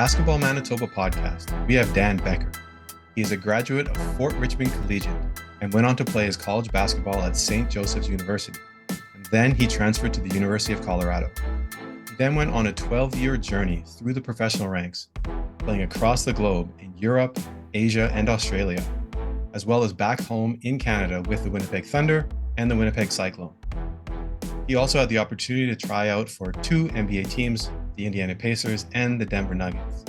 Basketball Manitoba podcast, we have Dan Becker. He is a graduate of Fort Richmond Collegiate and went on to play his college basketball at St. Joseph's University. And then he transferred to the University of Colorado. He then went on a 12-year journey through the professional ranks, playing across the globe in Europe, Asia, and Australia, as well as back home in Canada with the Winnipeg Thunder and the Winnipeg Cyclone. He also had the opportunity to try out for two NBA teams, the Indiana Pacers and the Denver Nuggets.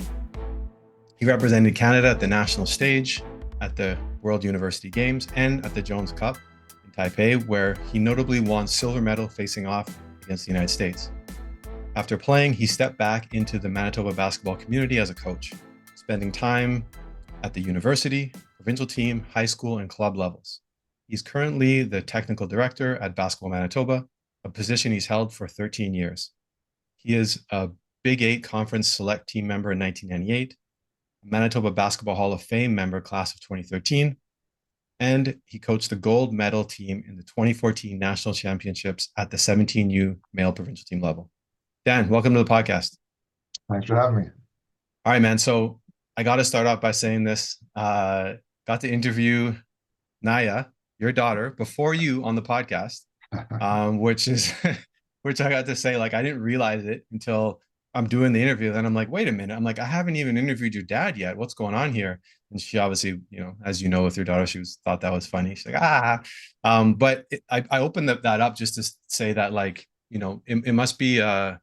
He represented Canada at the national stage, at the World University Games, and at the Jones Cup in Taipei, where he notably won silver medal facing off against the United States. After playing, he stepped back into the Manitoba basketball community as a coach, spending time at the university, provincial team, high school, and club levels. He's currently the technical director at Basketball Manitoba, a position he's held for 13 years. He is a Big 8 Conference Select Team member in 1998, a Manitoba Basketball Hall of Fame member class of 2013, and he coached the gold medal team in the 2014 National Championships at the 17U male provincial team level. Dan, welcome to the podcast. Thanks for having me. All right, man. So I got to start off by saying this. Got to interview Naya, your daughter, before you on the podcast, which I got to say, like, I didn't realize it until I'm doing the interview. Then I'm like, wait a minute. I'm like, I haven't even interviewed your dad yet. What's going on here? And she obviously, as you know, with your daughter, thought that was funny. She's like, but I opened that up just to say that, like, it must be an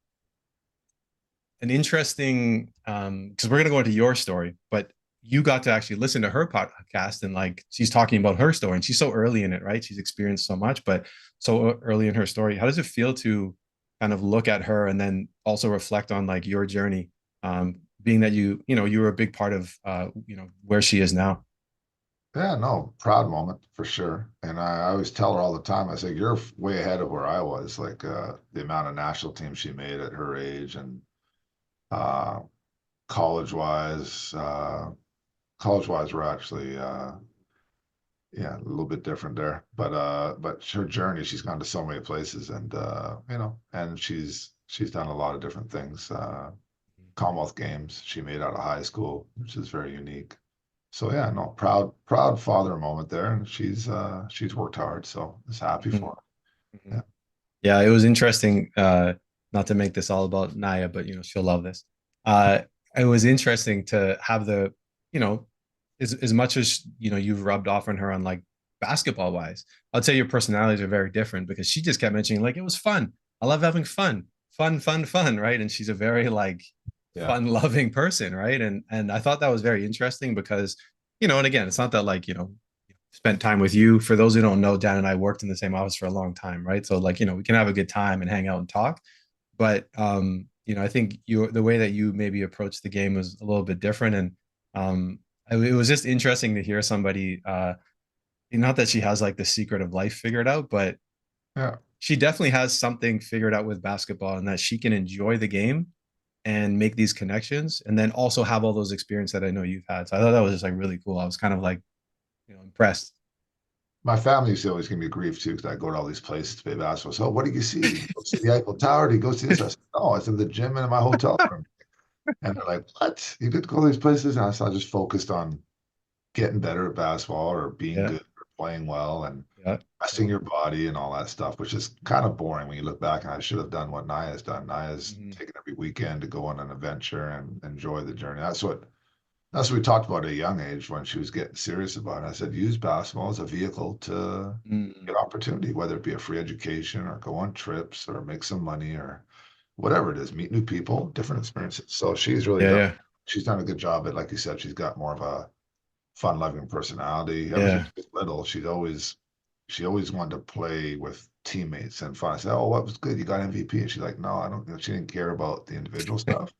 interesting, because we're going to go into your story, but you got to actually listen to her podcast, and like, she's talking about her story, and she's so early in it, right? She's experienced so much, but so early in her story. How does it feel to kind of look at her and then also reflect on like your journey, being that you were a big part of where she is now? Yeah, no, proud moment for sure. And I always tell her all the time, I say, you're way ahead of where I was, like the amount of national teams she made at her age, and college-wise, we're actually yeah, a little bit different there. But her journey, she's gone to so many places, and and she's done a lot of different things. Commonwealth Games she made out of high school, which is very unique. So yeah, no, proud father moment there, and she's worked hard, so just happy for her. Mm-hmm. Yeah, it was interesting. Not to make this all about Naya, but she'll love this. It was interesting to have the, as much as you've rubbed off on her on like basketball wise, I'd say your personalities are very different, because she just kept mentioning like, it was fun. I love having fun, right? And she's a very like fun loving person, right? And I thought that was very interesting because, and again, it's not that like, spent time with you. For those who don't know, Dan and I worked in the same office for a long time, right? So like, we can have a good time and hang out and talk. But I think the way that you maybe approached the game was a little bit different. And it was just interesting to hear somebody, not that she has like the secret of life figured out, but she definitely has something figured out with basketball, and that she can enjoy the game and make these connections, and then also have all those experiences that I know you've had. So I thought that was just like really cool. I was kind of like, impressed. My family used to always give me grief too, because I go to all these places to play basketball. So what did you see? Did you go see the Eiffel Tower? Did you go see this? I said, no, I said the gym and in my hotel room. And they're like, what? You did go to these places? And I just focused on getting better at basketball, or being good, or playing well, and resting your body and all that stuff, which is kind of boring when you look back. And I should have done what Naya's done. Naya's taken every weekend to go on an adventure and enjoy the journey. That's what we talked about at a young age when she was getting serious about it. I said, use basketball as a vehicle to get opportunity, whether it be a free education, or go on trips, or make some money, or whatever it is, meet new people, different experiences. So she's really she's done a good job at, like you said, she's got more of a fun-loving personality. Ever since she was little, she always wanted to play with teammates and fun. I said, oh, what was good? You got MVP? And she's like, no, I don't. She didn't care about the individual stuff.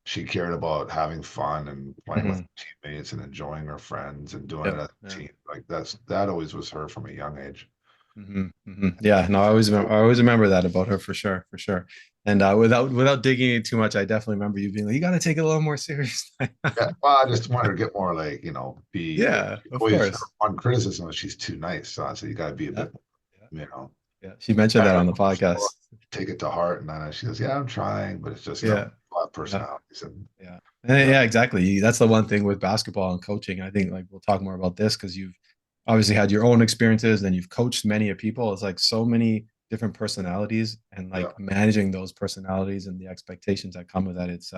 She cared about having fun and playing with teammates and enjoying her friends and doing it as a team. Like that always was her from a young age. Yeah, no, I always remember that about her, for sure. And without digging in too much, I definitely remember you being like, you got to take it a little more seriously. Well, I just wanted her to get more like, be. Of course. One criticism is she's too nice. So I said, you got to be a bit, Yeah, she mentioned that on the podcast. Take it to heart, and then she goes, yeah, I'm trying, but it's just a lot of Yeah. personalities, and Yeah. yeah, Yeah, exactly. That's the one thing with basketball and coaching. I think like we'll talk more about this because you've obviously had your own experiences, then you've coached many of people. It's like so many different personalities and yeah, like managing those personalities and the expectations that come with that. It's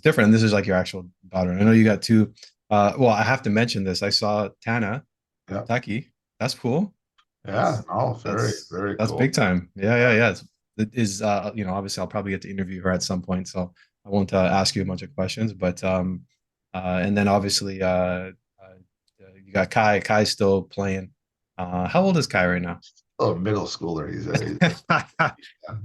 different. And this is like your actual daughter. And I know you got two. Well, I have to mention this. I saw Tana from yeah, Kentucky. That's cool. yeah. That's No, very, that's very that's cool. big time. Yeah, yeah, Yeah. yeah. It is obviously I'll probably get to interview her at some point, so I won't ask you a bunch of questions, but and then obviously you got Kai. Kai's still playing. How old is Kai right now? Oh, middle schooler.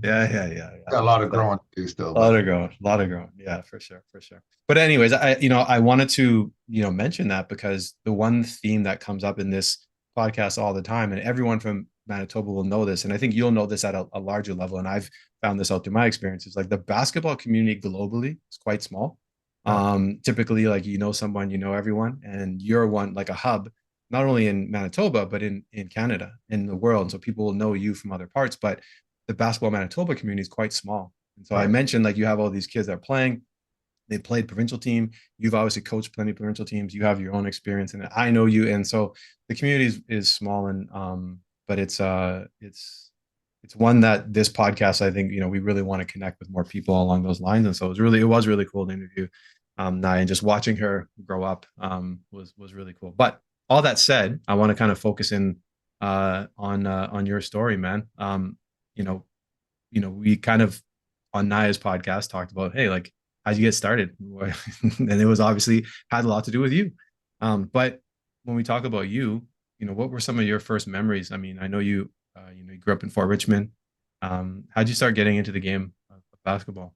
Yeah. Yeah. Got a lot of So, growing to do still, a lot but of growing, a lot of growing. Yeah, for sure, for sure. But anyways, I wanted to, mention that because the one theme that comes up in this podcast all the time, and everyone from Manitoba will know this, and I think you'll know this at a larger level, and I've found this out through my experiences. Like the basketball community globally is quite small. yeah, Typically, like someone, everyone, and you're one like a hub, not only in Manitoba but in Canada, in the world. So people will know you from other parts, but the basketball Manitoba community is quite small. And so I right. mentioned like you have all these kids that are playing. They played provincial team. You've obviously coached plenty of provincial teams. You have your own experience in it. I know you, and so the community is small, and but it's one that this podcast I think we really want to connect with more people along those lines. And so it was really cool to interview Nai, and just watching her grow up was really cool. But all that said, I want to kind of focus in on your story, man. You know, we kind of on Naya's podcast talked about, hey, like, how'd you get started? And it was obviously had a lot to do with you. But when we talk about you, what were some of your first memories? I mean, I know you grew up in Fort Richmond. How'd you start getting into the game of basketball?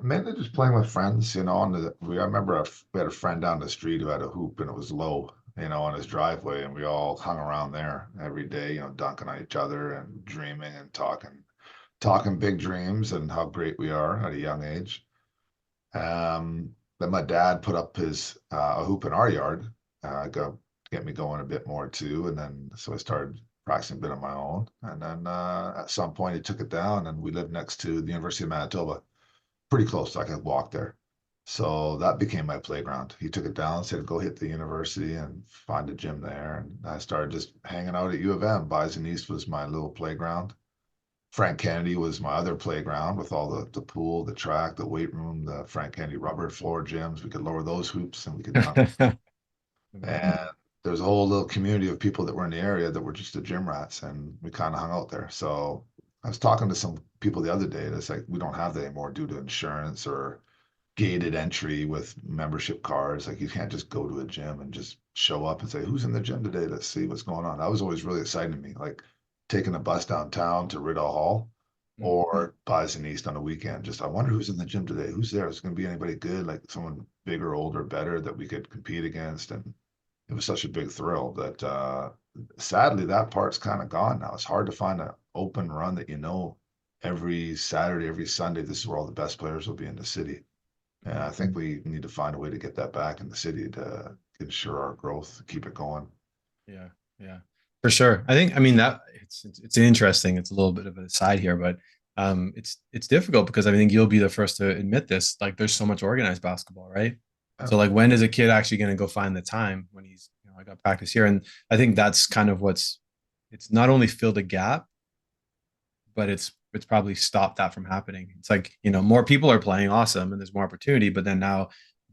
Mainly just playing with friends, I remember we had a friend down the street who had a hoop and it was low, on his driveway, and we all hung around there every day, dunking on each other and dreaming and talking big dreams and how great we are at a young age. Then my dad put up his a hoop in our yard, go get me going a bit more too, and then so I started practicing a bit on my own, and then at some point he took it down, and we lived next to the University of Manitoba, pretty close, so I could walk there. So that became my playground. He took it down, said go hit the university and find a gym there, and I started just hanging out at U of M. Bison East was my little playground. Frank Kennedy was my other playground with all the pool, the track, the weight room, the Frank Kennedy rubber floor gyms. We could lower those hoops and we could dunk. And there's a whole little community of people that were in the area that were just the gym rats, and we kind of hung out there. So I was talking to some people the other day, and it's like we don't have that anymore due to insurance or gated entry with membership cards. Like you can't just go to a gym and just show up and say, "Who's in the gym today? Let's see what's going on." That was always really exciting to me. Like taking a bus downtown to Rideau Hall or Bison East on a weekend. Just I wonder who's in the gym today. Who's there? Is going to be anybody good? Like someone bigger, older, better that we could compete against. And it was such a big thrill that sadly that part's kind of gone now. It's hard to find an open run that every Saturday, every Sunday, this is where all the best players will be in the city. And I think we need to find a way to get that back in the city to ensure our growth, keep it going. Yeah, yeah, for sure. I mean that it's interesting. It's a little bit of a side here, but it's difficult because I think you'll be the first to admit this. Like, there's so much organized basketball, right? Yeah. So like, when is a kid actually going to go find the time when he's, I got practice here, and I think that's kind of it's not only filled a gap, but it's probably stopped that from happening. It's like, more people are playing, awesome, and there's more opportunity, but then now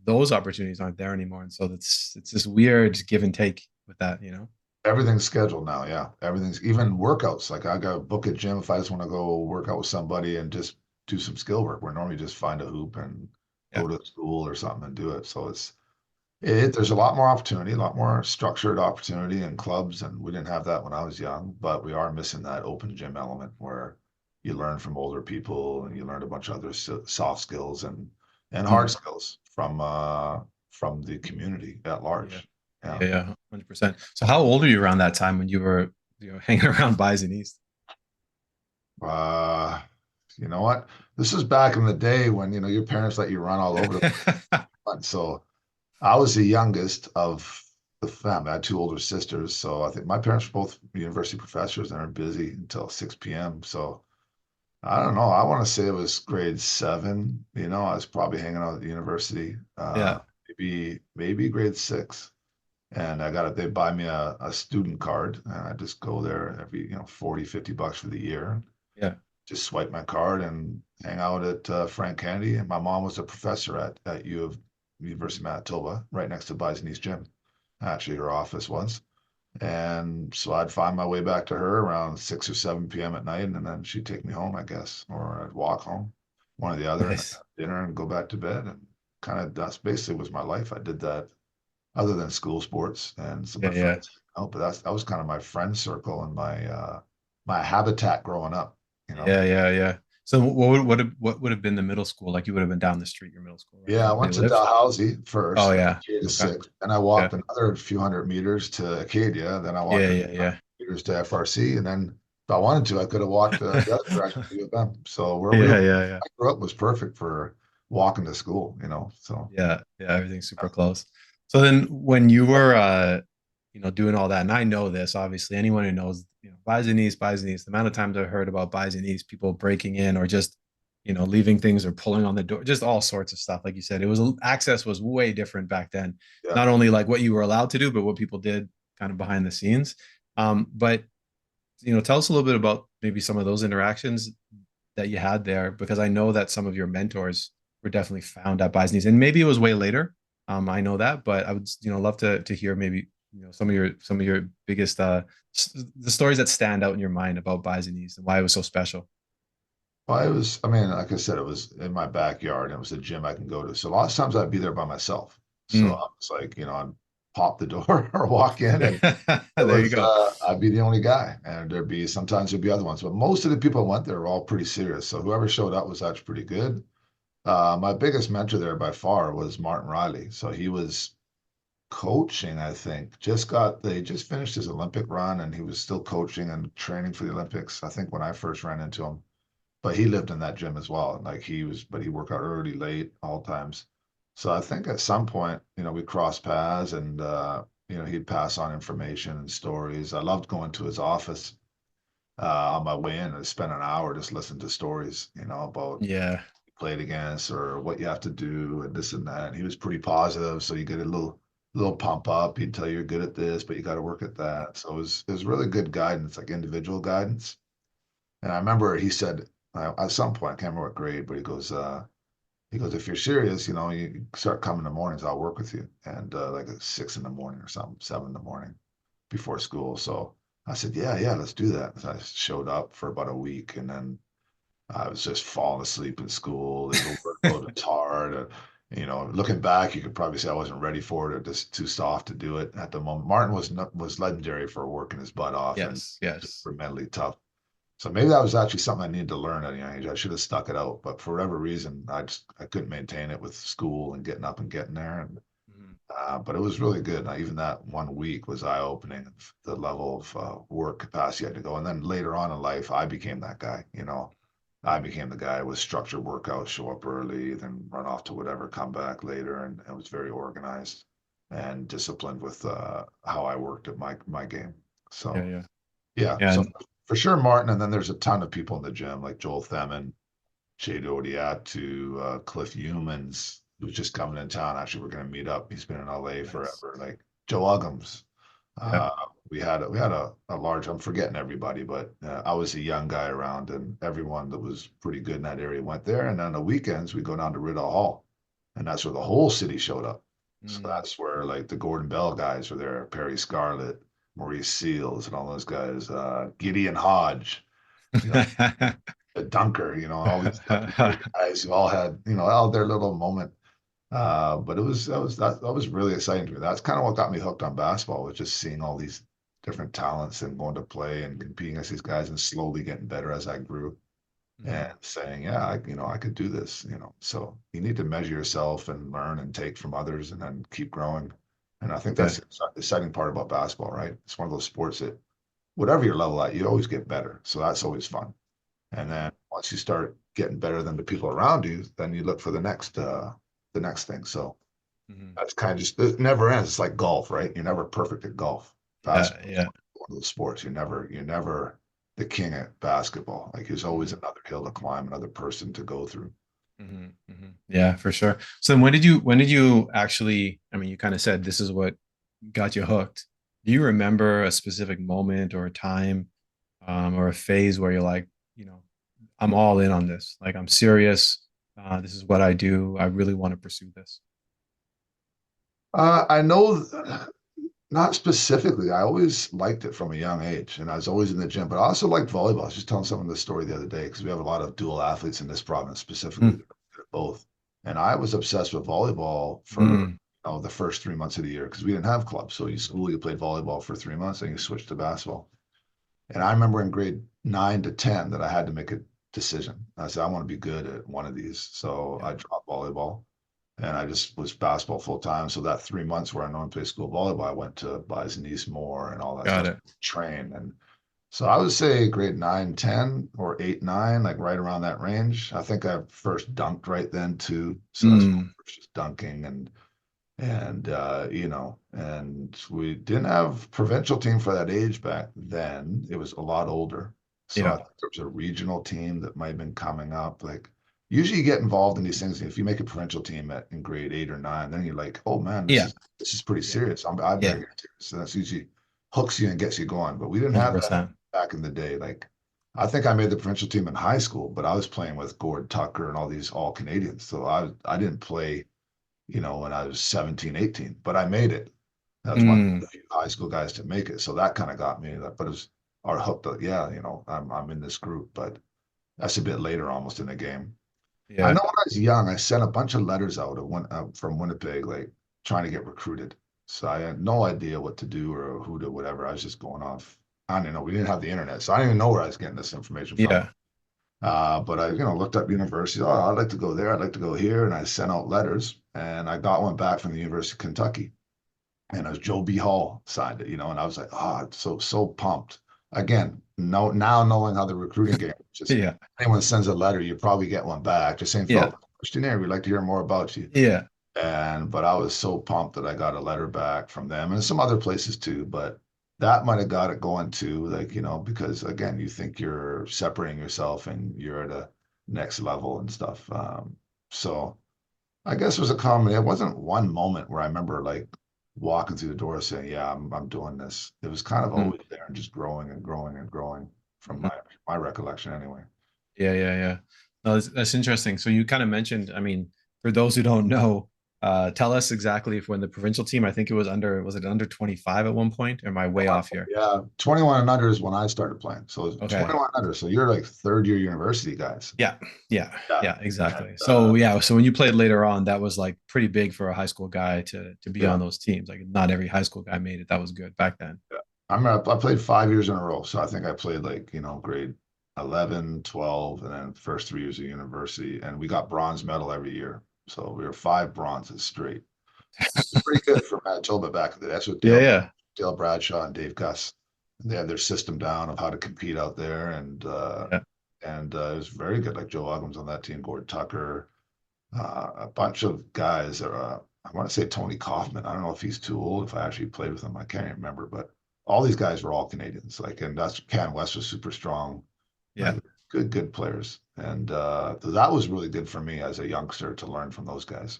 those opportunities aren't there anymore, and so it's this weird give and take with that. Everything's scheduled now. Yeah. Everything's even workouts. Like I got to book a gym if I just want to go work out with somebody and just do some skill work. Where normally just find a hoop and Yeah. go to school or something and do it. So there's a lot more opportunity, a lot more structured opportunity in clubs. And we didn't have that when I was young, but we are missing that open gym element where you learn from older people and you learn a bunch of other soft skills and hard Mm. skills from the community at Yeah. large. Yeah. Yeah, 100%. So how old were you around that time when you were, hanging around Bison East? Uh, you know what? This is back in the day when, your parents let you run all over the place. So I was the youngest of the family. I had two older sisters. So I think my parents were both university professors and are busy until 6 p.m. So I don't know. I want to say it was grade 7. I was probably hanging out at the university. Yeah. Maybe grade 6. And they buy me a student card, and I just go there every, 40, $50 for the year. Yeah. Just swipe my card and hang out at Frank Kennedy. And my mom was a professor at University of Manitoba, right next to Bison East Gym. Actually, her office was. And so I'd find my way back to her around 6 or 7 p.m. at night, and then she'd take me home, I guess, or I'd walk home, one or the other, and then Nice. have dinner and go back to bed. And kind of that's basically was my life. I did that other than school sports and some Yeah. of my Yeah. friends. But that was kind of my friend circle and my habitat growing up, you know. Yeah. Yeah. Yeah. So what would have been the middle school? Like you would have been down the street, your middle school, right? Yeah, I Where they went to live? Dalhousie Oh first, yeah. K to Okay. 6. And I Okay. walked another few hundred meters to Acadia. Then I walked Yeah. a Yeah. few hundred Yeah. meters to FRC. And then if I wanted to, I could have walked the other direction to U of M. So Yeah. Yeah. Yeah. I grew up was perfect for walking to school. So Yeah, yeah, everything's super close. So then when you were doing all that, and I know this, obviously, anyone who knows, Bison East, the amount of times I've heard about Bison East, people breaking in or just, leaving things or pulling on the door, just all sorts of stuff. Like you said, access was way different back then. yeah. Not only like what you were allowed to do, but what people did kind of behind the scenes. But tell us a little bit about maybe some of those interactions that you had there, because I know that some of your mentors were definitely found at Bison East, and maybe it was way later. I know that, but I would love to hear maybe some of your biggest the stories that stand out in your mind about Bison East and why it was so special. Well, I mean, like I said, it was in my backyard. And it was a gym I can go to. So a lot of times I'd be there by myself. So Mm. I was like, I'd pop the door or walk in, and There you go. I'd be the only guy. And sometimes there'd be other ones, but most of the people who went there were all pretty serious. So whoever showed up was actually pretty good. My biggest mentor there by far was Martin Riley. So he was coaching, I think, they just finished his Olympic run, and he was still coaching and training for the Olympics. I think when I first ran into him, but he lived in that gym as well. Like but he worked out early, late, all times. So I think at some point, we crossed paths, and he'd pass on information and stories. I loved going to his office on my way in and spend an hour just listening to stories, about Yeah. played against or what you have to do and this and that. And he was pretty positive, so you get a little pump up. He'd tell you you're good at this, but you got to work at that. So it was really good guidance, like individual guidance. And I remember he said at some point, I can't remember what grade, but he goes, if you're serious, you start coming in the mornings, I'll work with you. And like at 6 in the morning or something, 7 in the morning before school. So I said, yeah, yeah, let's do that. So I showed up for about a week, and then I was just falling asleep in school. The workload was hard. Looking back, you could probably say I wasn't ready for it or just too soft to do it at the moment. Martin was legendary for working his butt off and Yes. just Yes. for mentally tough. So maybe that was actually something I needed to learn at a young age. I should have stuck it out, but for whatever reason, I couldn't maintain it with school and getting up and getting there. And Mhm. but it was really good. Now, even that one week was eye-opening. The level of work capacity I had to go, and then later on in life, I became that guy. I became the guy with structured workouts, show up early, then run off to whatever, come back later, and it was very organized and disciplined with how I worked at my game. Yeah. So Yeah. yeah, Yeah. so for sure, Martin. And then there's a ton of people in the gym like Joel Themin, Shade Odiatu, Cliff Humans, who's just coming in town. Actually, we're going to meet up. He's been in LA Nice. forever. Like Joe Uggams. Yeah. Uh, we had a large. I'm forgetting everybody, but I was a young guy around, and everyone that was pretty good in that area went there. And on the weekends, we go down to Riddell Hall, and that's where the whole city showed up. So Mm. that's where like the Gordon Bell guys were there, Perry Scarlett, Maurice Seals, and all those guys, Gideon Hodge, you know, a Dunker, all these legendary guys who all had, all their little moment. But that was really exciting to me. That's kind of what got me hooked on basketball, was just seeing all these different talents and going to play and competing against these guys and slowly getting better as I grew and Mhm. saying, yeah, I could do this. So you need to measure yourself and learn and take from others and then keep growing. And I think Yeah. that's the exciting part about basketball, right? It's one of those sports that whatever your level at, you always get better. So that's always fun. And Mhm. then once you start getting better than the people around you, then you look for the next thing. So Mhm. that's kind of just it never ends. It's like golf, right? You're never perfect at golf. Yeah. Basketball is Yeah. one of those sports. You're never the king at basketball. Like he was always another hill to climb, another person to go through. Yeah, for sure. So then when did you actually, I mean, you kind of said this is what got you hooked. Do you remember a specific moment or a time or a phase where you're like, I'm all in on this. Like I'm serious. This is what I do. I really want to pursue this. I know not specifically. I always liked it from a young age, and I was always in the gym. But I also liked volleyball. I was just telling someone this story the other day because we have a lot of dual athletes in this province, specifically Mm, that are good at both. And I was obsessed with volleyball for mm, the first 3 months of the year because we didn't have clubs. So you played volleyball for 3 months, and you switched to basketball. And I remember in grade 9 to 10 that I had to make a decision. I said I want to be good at one of these, so yeah, I dropped volleyball and I just was basketball full time. So that 3 months where I normally play school volleyball, I went to Bison East more and all that got stuff, it. train. And so I would say grade 9, 10 or 8, 9, like right around that range. I think I first dunked right then too. So that's Mm, just dunking and we didn't have provincial team for that age back then. It was a lot older. So I yeah, think there was a regional team that might have been coming up. Like usually you get involved in these things. If you make a provincial team in grade 8 or 9, then you're like, oh man, this yeah, is this is pretty yeah, serious. I better yeah, get to this. So that's usually hooks you and gets you going. But we didn't have that 100%. back in the day. Like I think I made the provincial team in high school, but I was playing with Gord Tucker and all these all Canadians. So I didn't play when I was 17, 18, but I made it. I was one of Mm, the few high school guys to make it. So that kind of got me but it was our hook that, yeah, I'm in this group, but that's a bit later almost in the game. I yeah. know when I was young, I sent a bunch of letters out from Winnipeg, like trying to get recruited. So I had no idea what to do or who to whatever. I was just going off. I don't even know. We didn't have the internet. So I didn't even know where I was getting this information from. Yeah. But I, looked up universities. Oh, I'd like to go there. I'd like to go here. And I sent out letters and I got one back from the University of Kentucky. And it was Joe B. Hall signed it, and I was like, oh, so pumped. Again, now knowing how the recruiting game, just Yeah. anyone sends a letter, you probably get one back. Just saying, Yeah. Phil, questionnaire, we'd like to hear more about you. Yeah. But I was so pumped that I got a letter back from them and some other places too. But that might have got it going too, like, because again, you think you're separating yourself and you're at a next level and stuff. So I guess it was a common, it wasn't one moment where I remember like walking through the door saying, yeah, I'm doing this. It was kind of Mm, always there and just growing and growing and growing from mhm. my recollection anyway. Yeah, yeah, yeah. No, that's interesting. So you kind of mentioned, I mean, for those who don't know, tell us exactly if when the provincial team, I think it was it under 25 at one point? Or am I way off here? Yeah, 21 and under is when I started playing. So it's Okay. 21 and under. So you're like third year university guys. Yeah, yeah, Yeah. yeah, And, exactly. So yeah, so when you played later on, that was like pretty big for a high school guy to be yeah, on those teams. Like not every high school guy made it. That was good back then. yeah. I played 5 years in a row. So I think I played like, grade 11, 12, and then first 3 years of university. And we got bronze medal every year. So we were 5 bronzes straight. It's pretty good for Manitoba back in the day. That's what Yeah, yeah, Dale Bradshaw and Dave Gus. They had their system down of how to compete out there, yeah, and it was very good. Like Joe Ogden's on that team, Gord Tucker, a bunch of guys. I want to say Tony Kaufman. I don't know if he's too old. If I actually played with him, I can't remember. But all these guys were all Canadians. Like, and that's Can West was super strong. yeah. Like, good players, and so that was really good for me as a youngster to learn from those guys.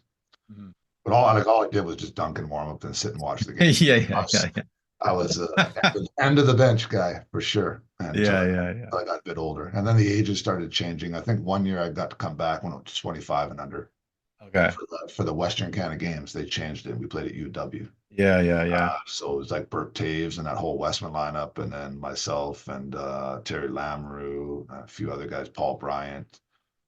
Mhm, But mhm. all I did was just dunk and warm up and sit and watch the game. Yeah, I yeah, was, yeah, I was yeah. end of the bench guy for sure until Yeah, yeah, yeah. I got a bit older. And then the ages started changing. I think one year I got to come back when I was 25 and under Okay. for the Western Canada Games. They changed it. We played at UW. Yeah, yeah, yeah. So it was like Bert Taves and that whole Westman lineup, and then myself and Terry Lamrue, a few other guys, Paul Bryant,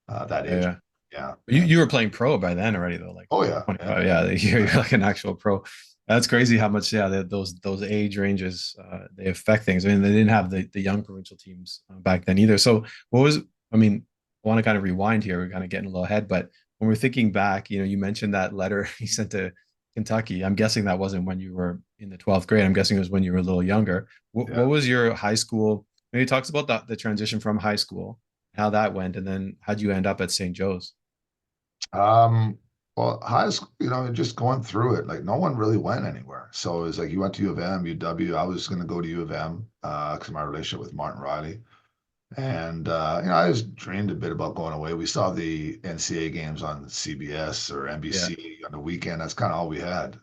that Yeah, age. yeah. Yeah. You were playing pro by then already though, like Oh yeah. 25. Yeah, you're like an actual pro. That's crazy how much, yeah, those age ranges they affect things. I mean, they didn't have the young provincial teams back then either. So what was, I mean, I want to kind of rewind here. We're kind of getting a little ahead, but when we're thinking back, you mentioned that letter you sent to Kentucky. I'm guessing that wasn't when you were in the 12th grade. I'm guessing it was when you were a little younger. What Yeah. was your high school? Maybe talks about the transition from high school, how that went, and then how'd you end up at St. Joe's? Um, well, high school, just going through it, like no one really went anywhere. So it was like you went to U of M, UW. I was going to go to U of M because of my relationship with Martin Riley. And I just dreamed a bit about going away. We saw the NCAA games on CBS or Yeah. NBC on the weekend. That's kind of all we had.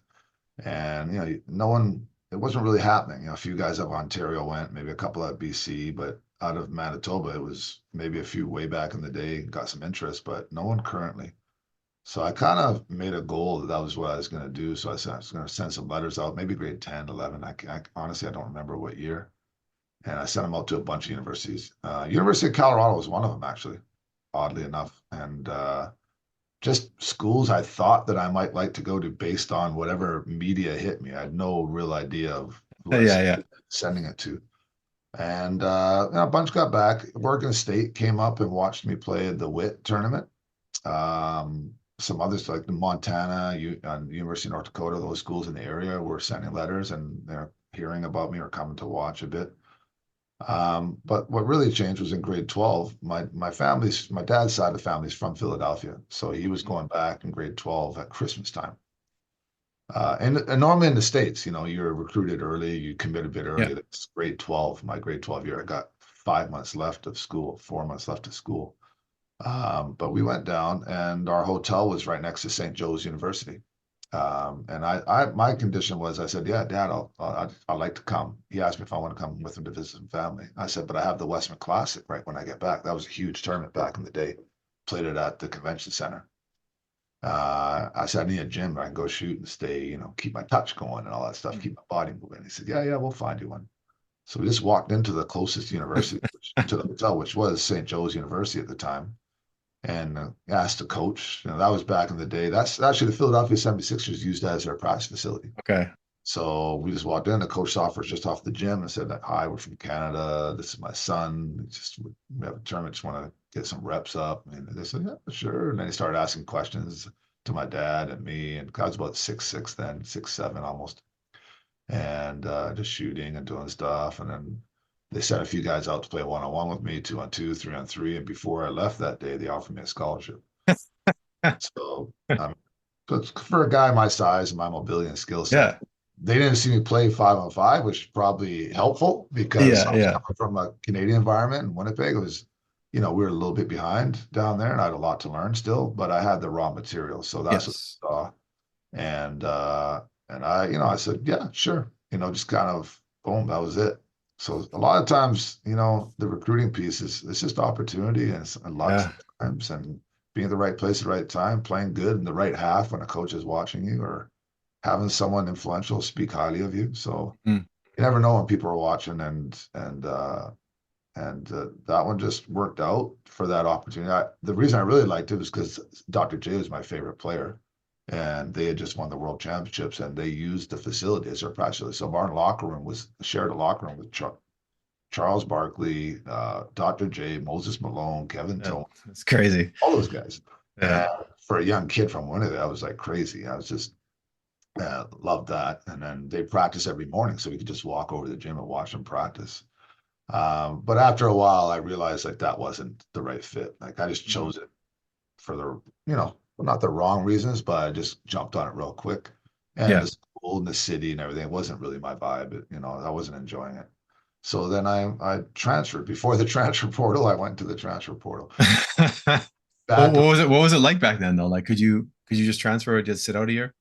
And no one, it wasn't really happening. A few guys up Ontario went, maybe a couple at BC, but out of Manitoba, it was maybe a few way back in the day, got some interest, but no one currently. So I kind of made a goal that was what I was going to do. So I said I was going to send some letters out, maybe grade 10, 11. Honestly, I don't remember what year. And I sent them out to a bunch of universities. University of Colorado was one of them, actually, oddly enough. And just schools I thought that I might like to go to based on whatever media hit me. I had no real idea of who I was Yeah. Yeah. sending it to. And a bunch got back. Oregon State came up and watched me play at the WIT tournament. Some others like the Montana, University of North Dakota, those schools in the area were sending letters and they're hearing about me or coming to watch a bit. But what really changed was in grade 12. My dad's side of the family is from Philadelphia. So he was going back in grade 12 at Christmas time. And normally in the States, you're recruited early, you commit a bit Yeah. early. That's grade 12. My grade 12 year, I got 5 months left of school, 4 months left of school. But we went down and our hotel was right next to St. Joe's University. And my condition was, I said, yeah, Dad, I'd like to come. He asked me if I want to come with him to visit some family. I said, but I have the Western Classic right when I get back. That was a huge tournament back in the day. Played it at the convention center. I said, I need a gym where I can go shoot and stay, keep my touch going and all that stuff, keep my body moving. He said, yeah, we'll find you one. So we just walked into the closest university to the hotel, which was St. Joe's University at the time, and asked the coach. That was back in the day. That's actually the Philadelphia 76ers used that as their practice facility. Okay. So we just walked in. The coach saw us just off the gym and said, "Hi, we're from Canada. This is my son. We have a tournament. Just want to get some reps up." And they said, "Yeah, sure." And then he started asking questions to my dad and me. And I was about 6'6" then, 6'7" almost, and just shooting and doing stuff. And then they sent a few guys out to play 1-on-1 with me, 2-on-2, 3-on-3. And before I left that day, they offered me a scholarship. So for a guy my size and my mobility and skill set, Yeah. they didn't see me play 5-on-5, which is probably helpful because Yeah. I was Yeah. coming from a Canadian environment in Winnipeg. It was, we were a little bit behind down there and I had a lot to learn still, but I had the raw material. So that's what Yes. I saw. And I said, yeah, sure. Just kind of boom, that was it. So a lot of times, the recruiting piece is it's just opportunity and luck Yeah. sometimes and being at the right place at the right time, playing good in the right half when a coach is watching you or having someone influential speak highly of you. So Mm. you never know when people are watching and that one just worked out for that opportunity. The reason I really liked it was because Dr. J was my favorite player, and they had just won the world championships, and they used the facility as their practice facility. So our locker room was shared a locker room with Charles Barkley, Dr. J, Moses Malone, Kevin Yeah. Tone, It's crazy. all those guys. Yeah. And for a young kid from Winnipeg, I was like crazy. I was just loved that. And then they practice every morning, so we could just walk over to the gym and watch them practice. But after a while, I realized like that wasn't the right fit. Like I just Mm. chose it for not the wrong reasons, but I just jumped on it real quick. And the Yeah. school and the city and everything wasn't really my vibe. I wasn't enjoying it. So then I transferred. Before the transfer portal, I went to the transfer portal. What Bad. was it? What was it like back then though? Like, could you just transfer or just sit out a year?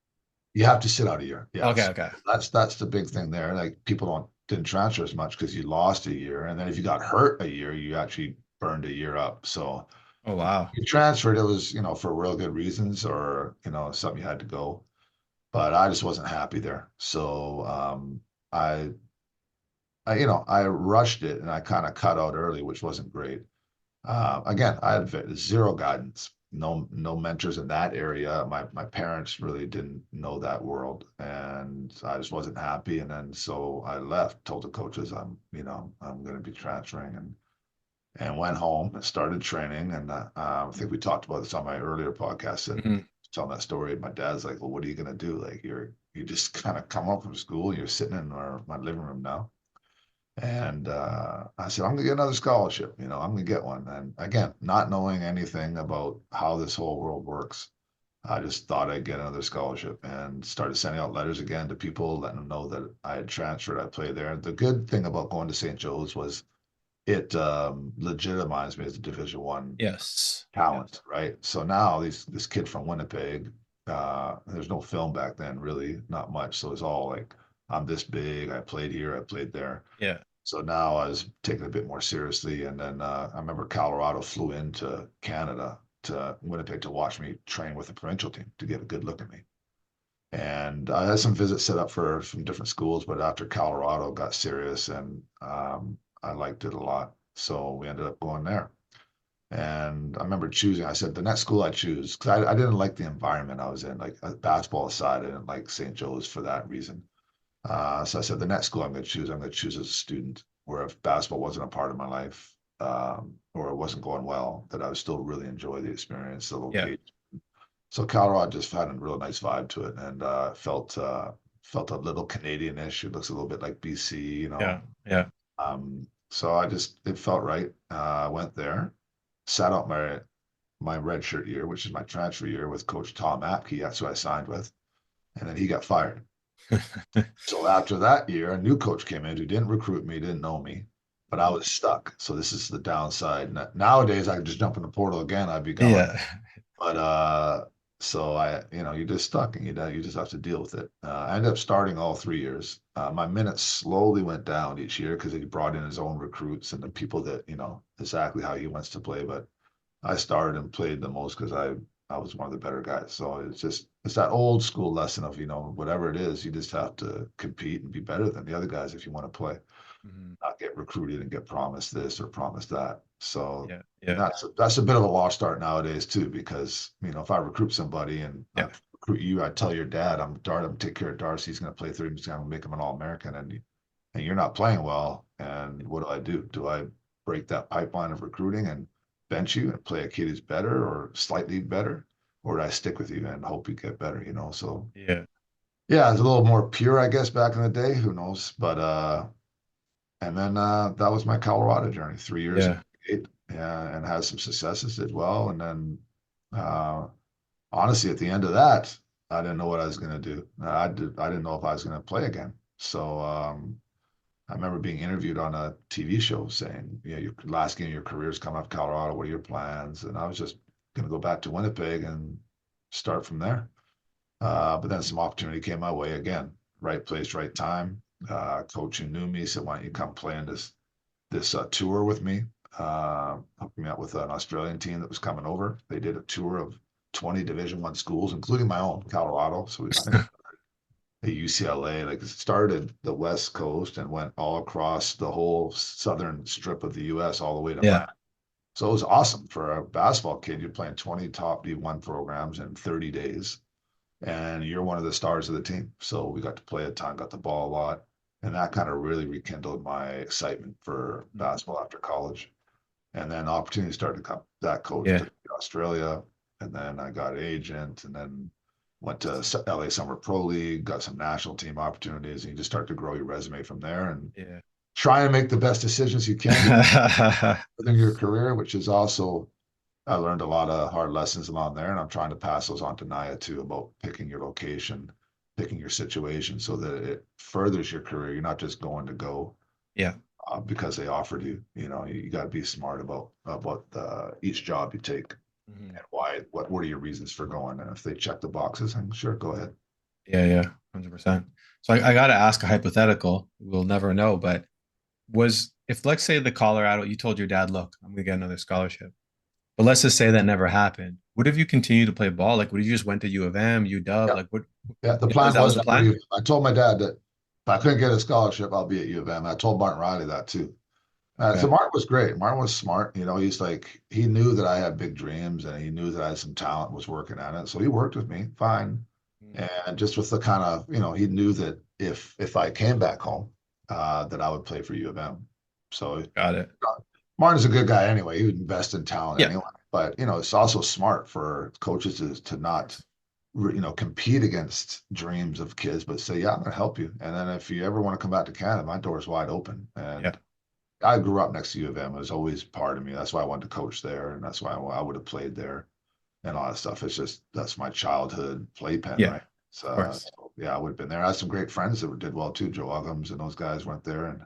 You have to sit out a year. Okay. Yes, Okay. that's the big thing there. Like people didn't transfer as much because you lost a year, and then if you got hurt a year, you actually burned a year up. So Oh wow. you transferred, it was for real good reasons or something you had to go. But I just wasn't happy there. So I I rushed it and I kind of cut out early, which wasn't great. Again, I had zero guidance, no mentors in that area. My parents really didn't know that world, and I just wasn't happy. And then so I left, told the coaches I'm going to be transferring, and went home and started training. And I think we talked about this on my earlier podcast and Mhm. telling that story. My dad's like, "Well, what are you going to do? Like you just kind of come home from school, you're sitting in my living room now." And I said, I'm going to get another scholarship. I'm going to get one. And again, not knowing anything about how this whole world works, I just thought I'd get another scholarship and started sending out letters again to people, letting them know that I had transferred. I played there. The good thing about going to St. Joe's was it legitimized me as a Division 1 Yes. talent, right? So now this kid from Winnipeg, there's no film back then, really, not much. So it's all like, I'm this big, I played here, I played there. Yeah. So now I was taking it a bit more seriously. And then I remember Colorado flew into Canada to Winnipeg to watch me train with the provincial team to get a good look at me. And I had some visits set up for from different schools, but after Colorado got serious and I liked it a lot. So we ended up going there. And I remember choosing, I said, the next school I choose, because I didn't like the environment I was in, like basketball aside, I didn't like St. Joe's for that reason. So I said, the next school I'm going to choose as a student, where if basketball wasn't a part of my life, or it wasn't going well, that I would still really enjoy the experience, the Yeah. location. So Colorado just had a real nice vibe to it, and felt a little Canadian-ish. It looks a little bit like BC, you Yeah. know. Yeah. So it felt right. I went there, sat out my redshirt year, which is my transfer year with Coach Tom Apke. That's who I signed with, and then he got fired. So after that year, a new coach came in who didn't recruit me, didn't know me, but I was stuck. So this is the downside. Nowadays, I could just jump in the portal again. I'd be gone. Yeah. But so you're just stuck, and you just have to deal with it. I ended up starting all 3 years. My minutes slowly went down each year because he brought in his own recruits and the people that exactly how he wants to play. But I started and played the most because I was one of the better guys. So it's that old school lesson of whatever it is, you just have to compete and be better than the other guys if you want to play, Mhm. not get recruited and get promised this or promised that. So Yeah. Yeah. that's a bit of a lost art nowadays too, because if I recruit somebody and I Yeah. recruit you, I tell your dad I'm take care of Darcy, he's going to play 30, he's going to make him an All-American, and you're not playing well. And what do? Do I break that pipeline of recruiting and bench you and play a kid who's better or slightly better, or do I stick with you and hope you get better? So Yeah. yeah, it's a little more pure, I guess, back in the day. Who knows? But and then that was my Colorado journey. 3 years in Yeah. the Gate, yeah, and had some successes, did well. And then uh, honestly, at the end of that, I didn't know what I was going to do. I didn't know if I was going to play again. So I remember being interviewed on a TV show saying, your last game of your career is coming up, Colorado. What are your plans? And I was just going to go back to Winnipeg and start from there. But then some opportunity came my way again. Right place, right time. Coach who knew me said, "Why don't you come play in this tour with me?" Hooked me up with an Australian team that was coming over. They did a tour of 20 Division 1 schools, including my own, Colorado. So I think at UCLA, like it started the West Coast and went all across the whole southern strip of the U.S. all the way to Yeah. Miami. So it was awesome for a basketball kid. You're playing 20 top D1 programs in 30 days, and you're one of the stars of the team. So we got to play a ton, got the ball a lot, and that kind of really rekindled my excitement for Mhm. basketball after college. And then opportunities started to come. That coach Yeah. took me to Australia, and then I got an agent, and then went to LA Summer Pro League, got some national team opportunities, and you just start to grow your resume from there and Yeah. try and make the best decisions you can within your career, which is also I learned a lot of hard lessons along there, and I'm trying to pass those on to Naya too about picking your location, picking your situation so that it furthers your career. You're not just going to go Yeah. because they offered you. You got to be smart about each job you take Mhm. and why. What are your reasons for going? And if they check the boxes, I'm sure go ahead. Yeah. Yeah. 100%. So I got to ask a hypothetical. We'll never know, but if let's say the Colorado, you told your dad, look, I'm gonna get another scholarship. But let's just say that never happened. Would have you continued to play ball? Like, would you just went to U of M, UW? Yeah, Like, what? yeah. The Yeah, plan that was was the I, go to plan. I told my dad that if I couldn't get a scholarship, I'll be at U of M. I told Martin Riley that too. So Okay. Martin was great. Martin was smart. He's like, he knew that I had big dreams and he knew that I had some talent, was working at it. So he worked with me fine. Mm. And just with the kind of, he knew that if I came back home, that I would play for U of M. So Got it. Martin's a good guy anyway. He would invest in talent Yeah. anyway. But, it's also smart for coaches to Of not, course. compete against dreams of kids, but say, yeah, I'm going to help you. And then if you ever want to come back to Canada, my door is wide open. Yeah. And I grew up next to U of M. It was always part of me. That's why I wanted to coach there, and that's why I would have played there and all that stuff. It's just that's my childhood playpen, Yeah. right? Of course. So yeah, I would have been there. I had some great friends that did well too. Joe Uggams and those guys went there, and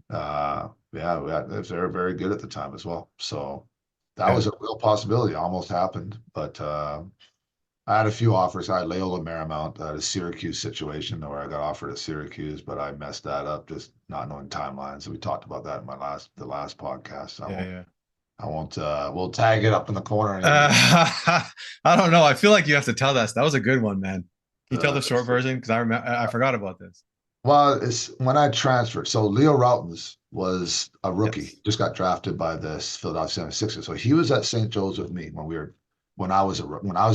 uh, Yeah, they were very good at the time as well. So that Yeah. was a real possibility. Almost happened, but I had a few offers. I had Loyola Marymount, I had a Syracuse situation where I got offered at Syracuse, but I messed that up, just not knowing timelines. So we talked about that in the last podcast. Yeah. Yeah. I won't, we'll tag it up in the corner. I don't know. I feel like you have to tell us. That was a good one, man. Can you tell Uh, the short version? Because I remember I forgot about this. well, it's when I transferred. So Leo Routens was a rookie, Yes. just got drafted by the Philadelphia 76ers. So he was at St. Joe's with me when I was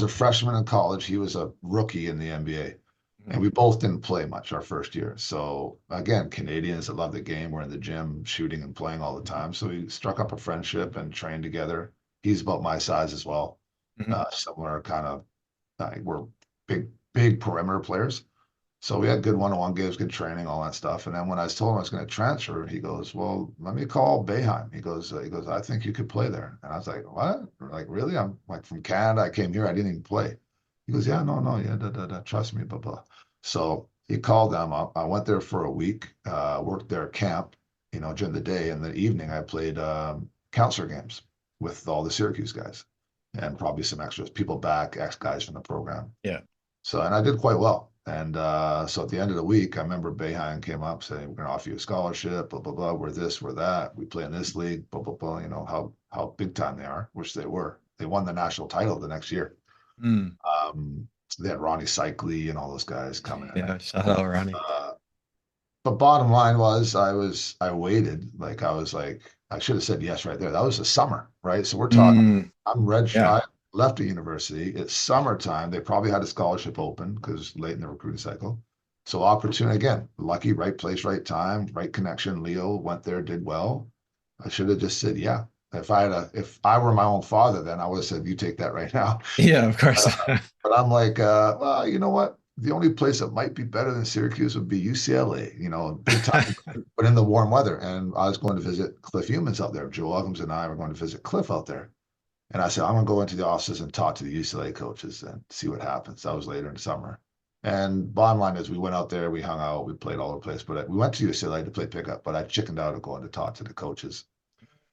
a freshman in college. He was a rookie in the NBA, and Mhm. we both didn't play much our first year. So again, Canadians that love the game were in the gym shooting and playing all the time. So we struck up a friendship and trained together. He's about my size as well, Mhm. similar kind of. We're big perimeter players. So we had good one-on-one games, good training, all that stuff. And then when I told him I was going to transfer, he goes, "Well, let me call Boeheim." He goes, "I think you could play there." And I was like, "What? Like really? I'm like from Canada. I came here. I didn't even play." He goes, "Yeah, no, no, yeah, trust me, blah blah." So he called them. I went there for a week, worked their camp, during the day. And the evening, I played counselor games with all the Syracuse guys and probably some extras, people back, ex guys from the program. Yeah. So, and I did quite well. And so at the end of the week, I remember Boeheim came up saying, "We're going to offer you a scholarship, blah, blah, blah. We're this, we're that. We play in this league, blah, blah, blah." You know, how big time they are, which they were. They won the national title the next year. Mm. Um, they had Ronnie Cyclone and all those guys coming in. Yeah. Shout out, Ronnie. Uh, but bottom line was I waited. Like I was like, I should have said yes right there. That was the summer, right? So we're talking, Mm. I Yeah. left the university. It's summertime. They probably had a scholarship open because late in the recruiting cycle. So opportunity again, lucky, right place, right time, right connection. Leo went there, did well. I should have just said, yeah. If I were my own father, then I would have said, you take that right now. Yeah. Of course. But I'm like, well, you know what? The only place that might be better than Syracuse would be UCLA, big time, but in the warm weather. And I was going to visit Cliff Humans out there. Joe Uggams and I were going to visit Cliff out there. And I said, I'm going to go into the offices and talk to the UCLA coaches and see what happens. That was later in the summer. And bottom line is, we went out there, we hung out, we played all over the place. But we went to UCLA to play pickup, but I chickened out of going to talk to the coaches.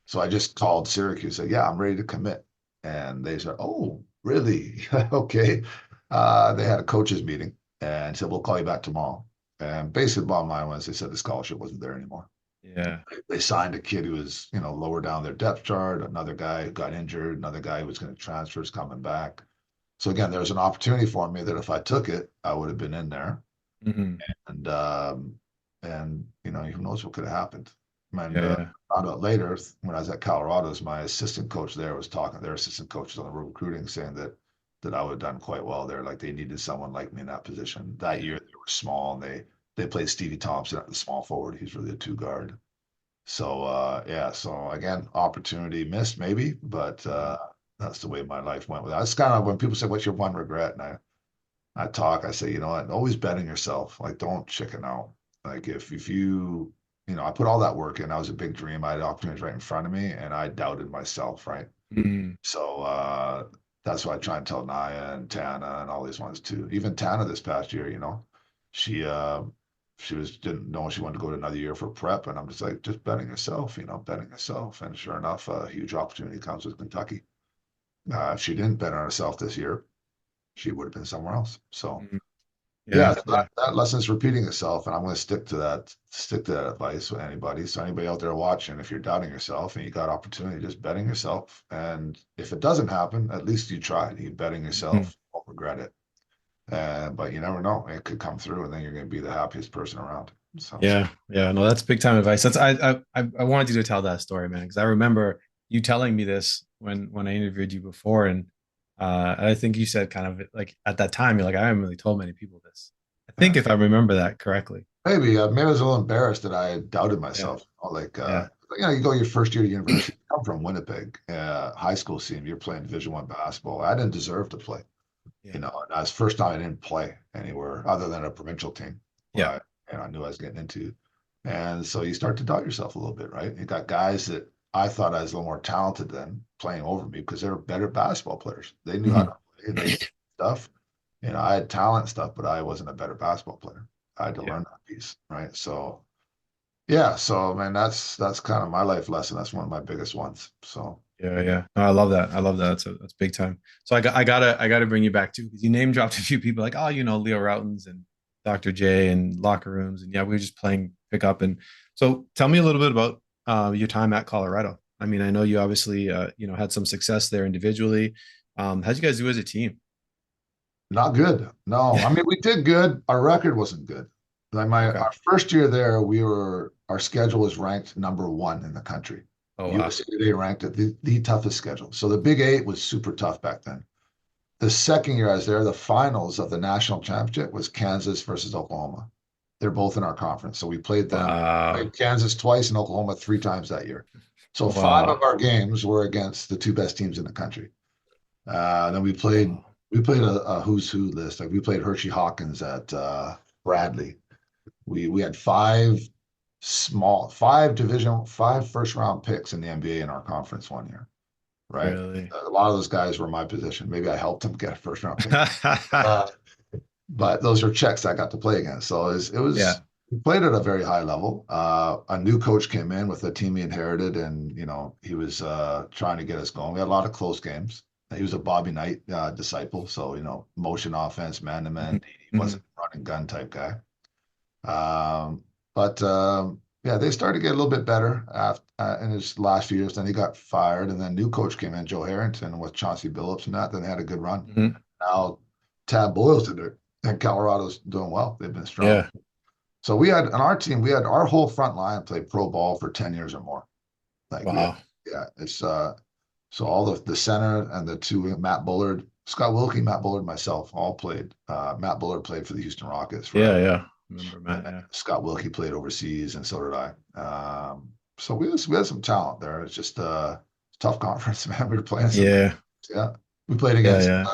So I just called Syracuse, said, "Yeah, I'm ready to commit." And they said, "Oh, really?" Okay. They had a coaches meeting and said, "We'll call you back tomorrow." And basically, bottom line was they said the scholarship wasn't there anymore. Yeah. They signed a kid who was, lower down their depth chart, another guy who got injured, another guy who was going to transfer is coming back. So again, there was an opportunity for me that if I took it, I would have been in there. Hmm. And who knows what could have happened. And Yeah. Yeah. found out later when I was at Colorado's, my assistant coach there was talking. Their assistant coaches on the recruiting saying that I would have done quite well there. Like they needed someone like me in that position. That Yeah. year they were small and they played Stevie Thompson at the small forward. He's really a two guard. So yeah. So again, opportunity missed maybe, but Mhm. that's the way my life went with that. It's kind of when people say, "What's your one regret?" And I say, you know what, always bet on yourself. Like, don't chicken out. Like, if you, I put all that work in. That was a big dream. I had opportunities right in front of me, and I doubted myself, right? Mhm. So that's why I try and tell Naya and Tana and all these ones too. Even Tana this past year, she didn't know she wanted to go to another year for prep, and I'm just like, just betting yourself, betting yourself. And sure enough, a huge opportunity comes with Kentucky. If she didn't bet on herself this year, she would have been somewhere else. So. Mhm. Yeah, Yeah. so Yeah. that lesson's repeating itself, and I'm going to stick to that advice with anybody. So anybody out there watching, if you're doubting yourself and you got opportunity, just betting yourself. And if it doesn't happen, at least you tried. You betting Mhm. yourself, won't regret it. But you never know; it could come through, and then you're going to be the happiest person around. So Yeah. Yeah. No, that's big time advice. I wanted you to tell that story, man, because I remember you telling me this when I interviewed you before, and I think you said kind of like at that time you're like, I haven't really told many people this. I think yeah, if I remember that correctly. maybe I was a little embarrassed that I doubted Yeah. myself. Like Yeah. you go your first year of university. I'm from Winnipeg, high school scene. You're playing Division I basketball. I didn't deserve to play. Yeah. And that's the first time I didn't play anywhere other than a provincial team where Yeah. I knew I was getting into. And so you start to doubt yourself a little bit, right? You got guys that I thought I was a little more talented than playing over me because they were better basketball players. They knew how to Mhm. play and they did stuff. I had talent and stuff, but I wasn't a better basketball player. I had to Yeah. learn that piece, right? So Yeah, so man, that's kind of my life lesson. That's one of my biggest ones. So Yeah, yeah. No, I love that. I love that. That's big time. So I gotta bring you back too because you name dropped a few people like, oh, Leo Routens and Dr. J and locker rooms, and yeah, we were just playing pickup. And so tell me a little bit about your time at Colorado. I mean, I know you obviously had some success there individually. How'd you guys do as a team? not good. No, Yeah. I mean we did good. Our record wasn't good. Like Okay. our first year there, our schedule was ranked number one in the country. Oh wow. USA Today ranked it the toughest schedule. So the Big Eight was super tough back then. The second year I was there, the finals of the national championship was Kansas versus Oklahoma. They're both in our conference. So we played them, Wow. played Kansas twice and Oklahoma three times that year. So five of Wow. our games were against the two best teams in the country. Then Wow. we played a who's who list. Like we played Hershey Hawkins at Bradley. We had five first round picks in the NBA in our conference one year, right? Really? A lot of those guys were in my position. Maybe I helped them get a first round pick. Uh, but those are checks I got to play against. So Yeah. we played at a very high level. A new coach came in with a team he inherited, and he was trying to get us going. We had a lot of close games. He was a Bobby Knight disciple, so motion offense, man to Mhm. man. He Mhm. wasn't a run and gun type guy. But yeah, they started to get a little bit better in his last few years. Then he got fired, and then new coach came in, Joe Harrington, with Chauncey Billups and that. Then they had a good run. Mhm. Now Tab Boyle's in there, and Colorado's doing well. They've been strong. Yeah. So we had on our team, we had our whole front line play pro ball for 10 years or more. Like we had, Wow. yeah, it's so all the center and the two Matt Bullard, Scott Wilkie, Matt Bullard, myself all played. Matt Bullard played for the Houston Rockets Yeah, forever. yeah. Remember Matt, And yeah. Scott Wilkie played overseas, and so did I. So we had some talent there. It's just tough conference, man. We were playing some, Yeah. yeah. We played Yeah, against yeah.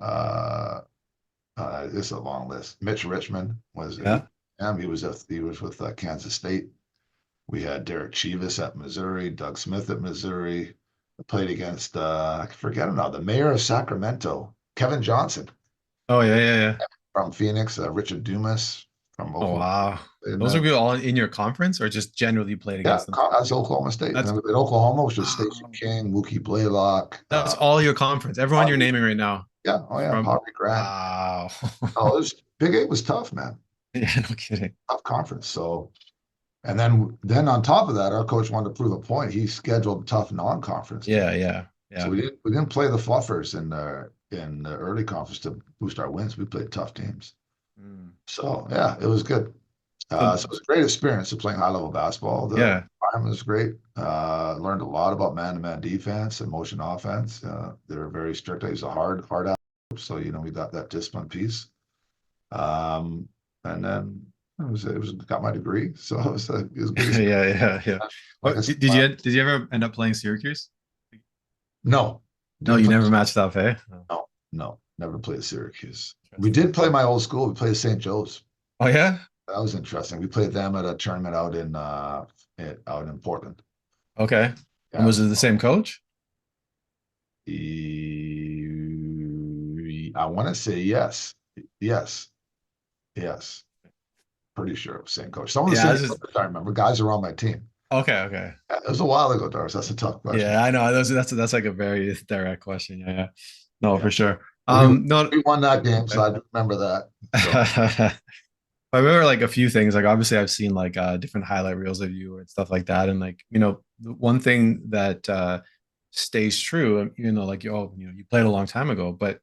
uh, this is a long list. Mitch Richmond was Yeah. he was with Kansas State. We had Derek Chivas at Missouri, Doug Smith at Missouri. I played against I forget him now, the mayor of Sacramento, Kevin Johnson Oh, yeah, yeah, yeah. from Phoenix, Richard Dumas from Oh, Oklahoma. wow. And Those are people all in your conference or just generally played yeah, against them? that's Oklahoma State. That's And in Oklahoma, which was Stacey wow. King, Mookie Blaylock, That's all your conference. Everyone you're Poverty, naming right now yeah, oh yeah, from Poverty Grant. wow. Oh, Big Eight was tough, man. Yeah, no kidding. Tough conference. So, and then on top of that, our coach wanted to prove a point. He scheduled tough non-conference Yeah, games. yeah, So yeah. we didn't play the fluffers in the early conference to boost our wins. We played tough teams. Mm. So yeah, it was good. So So it was a great experience of playing high level basketball. The yeah. environment was great. Learned a lot about man to man defense and motion offense. They were very strict. I used a hard out. So we got that discipline piece. Um, and then it was got my degree. So it was a good experience. Yeah, yeah, yeah. Like Oh, I said, did you ever end up playing Syracuse? no, No, didn't you play. never matched up, eh? Oh, No, never played Syracuse. We interesting. did play my old school. We played St. Joe's. Oh yeah? That was interesting. We played them at a tournament out in Portland. Okay. And Yeah, it was was it the same coach? I want to say yes, yes, yes. Pretty sure it was same coach. Some of the Yeah, I same was just coaches I remember. Guys are on my team. okay, okay. Yeah, it was a while ago, Doris. That's a tough question. Yeah, I know. That's like a very direct question. Yeah, yeah. No, Yeah, for sure. we No. we won that game, so Okay. I do remember that. So I remember like a few things. Like obviously I've seen like different highlight reels of you and stuff like that. And like, the one thing that stays true, even though like you played a long time ago, but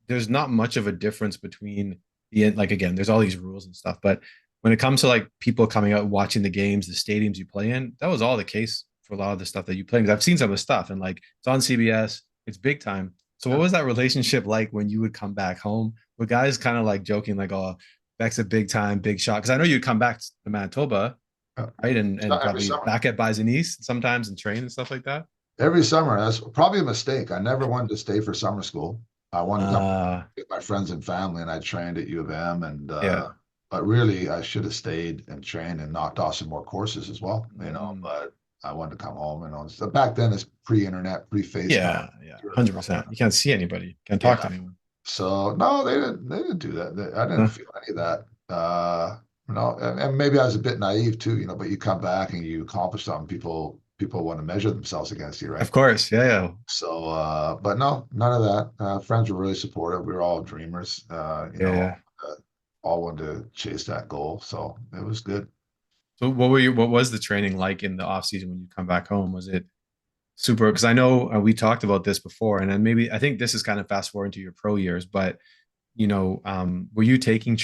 there's not much of a difference between like again, there's all these rules and stuff, but when it comes to like people coming out watching the games, the stadiums you play in, that was all the case for a lot of the stuff that you play. Because I've seen some of the stuff and like it's on CBS, it's big time. So what yeah, was that relationship like when you would come back home? Were guys kind of like joking like, "Oh, Beck's a big time, big shot"? Because I know you'd come back to Manitoba, yeah. right, and Every probably summer. back at Bison East sometimes and train and stuff like that. Every summer. That's probably a mistake. I never wanted to stay for summer school. I wanted to come Uh, with my friends and family, and I trained at U of M. yeah. But really, I should have stayed and trained and knocked off some more courses as well. Mm. But I wanted to come home. So back then, it's pre-internet, pre-FaceTime. Yeah, yeah, 100%. You can't see anybody, can't talk Yeah. to anyone. So no, they didn't. They didn't do that. I didn't Huh? feel any of that. No, and maybe I was a bit naive too, but you come back and you accomplish something, people want to measure themselves against you, Of right? course. Yeah. Yeah. So, but no, none of that. Friends were really supportive. We were all dreamers, Yeah. Yeah. all wanted to chase that goal. So it was good. So what was the training like in the off season when you come back home? Was it super? Because I know we talked about this before, and then maybe I think this is kind of fast forward to your pro years, but were you taking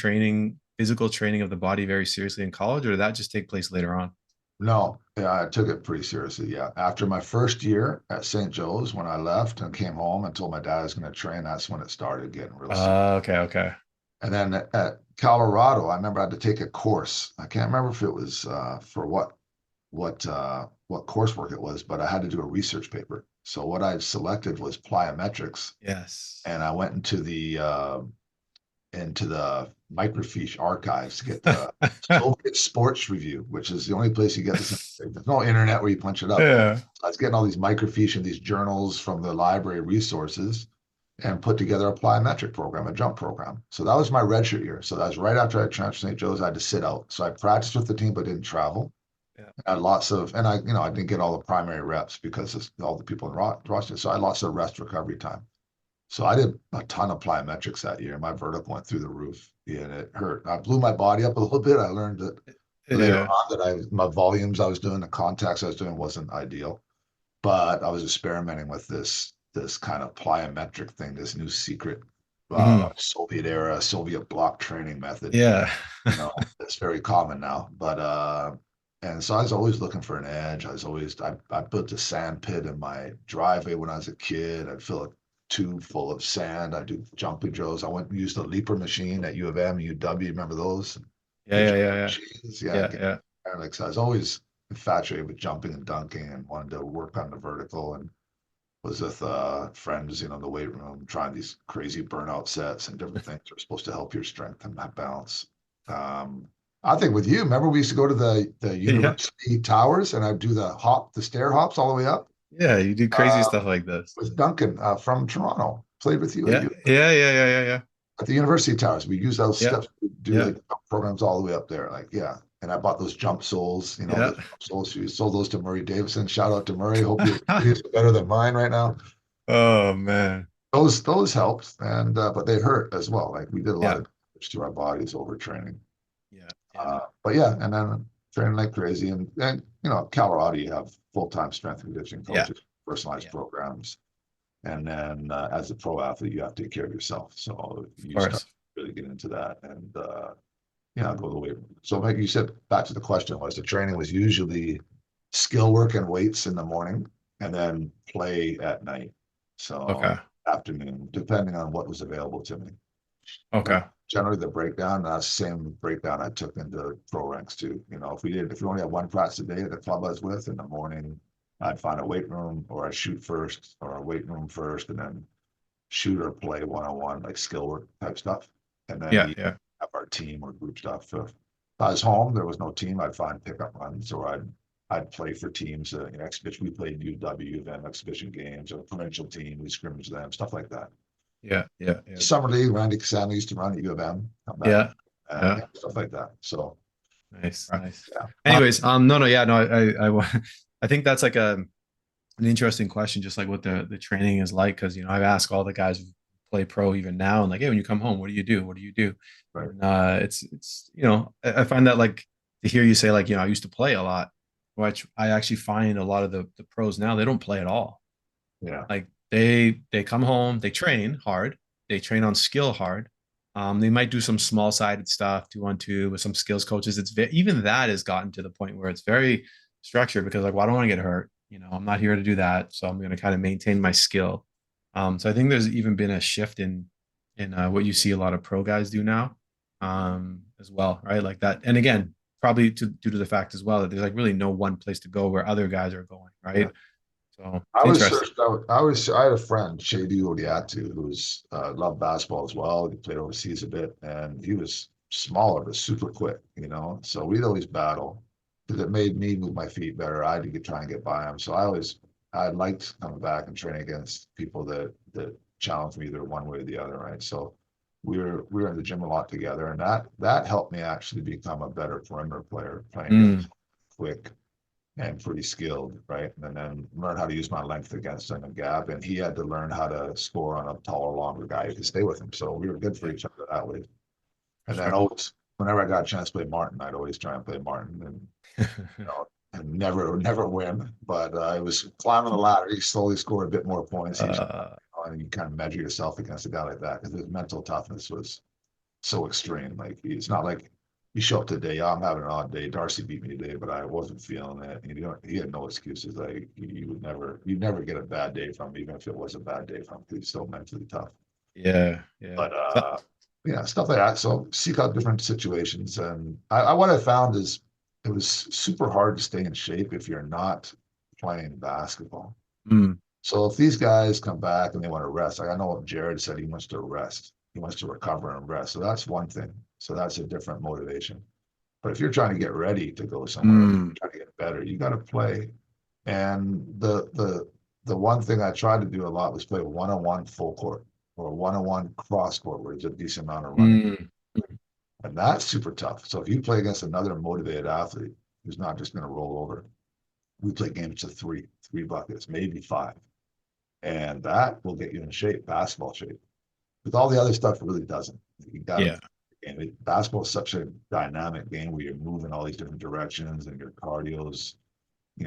physical training of the body very seriously in college, or did that just take place later on? No, yeah, I took it pretty seriously. Yeah. After my first year at St. Joe's, when I left and came home and told my dad I was going to train, that's when it started getting real serious. Okay, okay. And then at Colorado, I remember I had to take a course. I can't remember if it was for what coursework it was, but I had to do a research paper. So what I selected was plyometrics, Yes. and I went into the microfiche archives to get the Soviet Sports Review, which is the only place you get this. There's no internet where you punch it up. Yeah. So I was getting all these microfiche and these journals from the library resources and put together a plyometric program, a jump program. So that was my redshirt year. So that was right after I transferred to St. Joe's. I had to sit out. So I practiced with the team, but didn't travel. Yeah. I had lots of, and I didn't get all the primary reps because of all the people in roster. So I had lots of rest recovery time. So I did a ton of plyometrics that year. My vertical went through the roof, yeah, and it hurt. I blew my body up a little bit. I learned that later Yeah. on that my volumes I was doing, the contacts I was doing wasn't ideal. But I was experimenting with this kind of plyometric thing, this new secret Hmm. Soviet era, Soviet block training method. Yeah. It's very common now. But and so I was always looking for an edge. I built a sand pit in my driveway when I was a kid. I'd fill a tube full of sand. I do jumping drills. I went and used a leaper machine at U of M, UW. Remember those? Yeah. The Yeah. jumping Yeah. Yeah. machines. Yeah. Yeah. Yeah. Like, so I was always infatuated with jumping and dunking and wanted to work on the vertical and was with friends, in the weight room, trying these crazy burnout sets and different things that are supposed to help your strength and that balance. Um, I think with you, remember we used to go to the Yeah. university towers and I'd do the stair hops all the way up Yeah. You do crazy uh, stuff like this. with Duncan from Toronto. Played with you at Yeah. you Yeah. Yeah. Yeah. Yeah. Yeah. at the university towers. We use those Yeah. steps to do Yeah. like programs all the way up there. Like, yeah. And I bought those jump soles, Yeah. those jump soles. You sold those to Murray Davison. Shout out to Murray. Hope your videos are better than mine right now. Oh man. Those helped, and but they hurt as well. Like we did a lot Yeah. of damage to our bodies over training. Yeah. Yeah. But yeah, and then training like crazy, and Colorado, you have full-time strength and conditioning Yeah. coaches, personalized Yeah. programs, and then as a pro athlete, you have to take care of yourself. So Of you start course. to really get into that, and go the way. So like you said, back to the question was the training was usually skill work and weights in the morning, and then play at night. So Okay. afternoon, depending on what was available to me. Okay. Generally, the breakdown, that's the same breakdown I took into pro ranks too. If we only had one practice a day at the club I was with in the morning, I'd find a weight room or I shoot first or a weight room first and then shoot or play one-on-one, like skill work type stuff. And then Yeah. we Yeah. have our team or group stuff. So if I was home, there was no team, I'd find pickup runs or I'd play for teams, exhibition. We played UW, then exhibition games or provincial team, we scrimmage them, stuff like that. Yeah. Yeah. Yeah. Summer league, Randy Casano used to run at U of M, come back, Yeah. Yeah. stuff like that. So, Nice. Nice. yeah. Anyways, no, no, yeah, no, I think that's like an interesting question, just like what the training is like, because I ask all the guys who play pro even now, and like, hey, when you come home, what do you do? What do you do? Right. And it's I find that like to hear you say like I used to play a lot, which I actually find a lot of the pros now they don't play at all. Yeah. Like they come home, they train hard, they train on skill hard. They might do some small sided stuff, 2-on-2 with some skills coaches. Even that has gotten to the point where it's very structured because like, well, I don't want to get hurt. I'm not here to do that, so I'm going to kind of maintain my skill. So I think there's even been a shift in what you see a lot of pro guys do now, as well, right? Like that, and again, probably due to the fact as well that there's like really no one place to go where other guys are going, Yeah. right? So I it's was interesting. searched out. I had a friend, Shady Odiatu, who's loved basketball as well. He played overseas a bit, and he was smaller but super quick. So we'd always battle because it made me move my feet better. I had to try and get by him. So I liked coming back and training against people that challenged me either one way or the other, right? So we were in the gym a lot together, and that helped me actually become a better perimeter player, playing Mm. against quick and pretty skilled, right? And then learn how to use my length against him and gap. And he had to learn how to score on a taller, longer guy who could stay with him. So we were good for Yeah, each other that way. for And then sure. always, whenever I got a chance to play Martin, I'd always try and play Martin, and and never win. But it was climbing the ladder. You slowly score a bit more points each time, uh, and you kind of measure yourself against a guy like that because his mental toughness was so extreme. Like it's not like you show up today, oh, I'm having an odd day. Darcy beat me today, but I wasn't feeling it. And he had no excuses. Like you'd never get a bad day from him, even if it was a bad day from him, because he's so mentally tough. yeah, yeah. But So, yeah, stuff like that. So seek out different situations. And what I found is it was super hard to stay in shape if you're not playing basketball. mm, So if these guys come back and they want to rest, like I know Jared said he wants to rest, he wants to recover and rest. So that's one thing. So that's a different motivation. But if you're trying to get ready to go somewhere, mm, trying to get better, you got to play. And the one thing I tried to do a lot was play one-on-one full court or one-on-one cross court, where there's a decent amount of running. mm, And that's super tough. So if you play against another motivated athlete who's not just going to roll over, we play games to three buckets, maybe five. And that will get you in shape, basketball shape. With all the other stuff, it really doesn't. You got to. yeah, And basketball is such a dynamic game where you're moving all these different directions and your cardio's,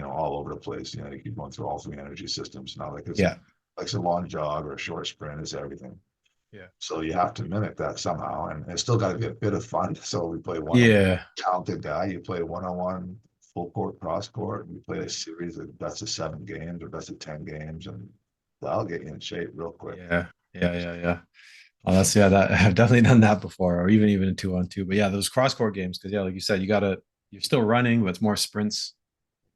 all over the place. You keep going through all three energy systems. Not like yeah, a long jog or a short sprint is everything. yeah, So you have to mimic that somehow, and it's still got to be a bit of fun. So we play one yeah, talented guy. You play one-on-one full court, cross court. We play a series of best of 7 games or best of 10 games, and that'll get you in shape real quick. yeah, yeah, yeah, yeah. Oh, that's yeah. That I've definitely done that before, or even a 2-on-2. But yeah, those cross court games, because yeah, like you said, you're still running, but it's more sprints.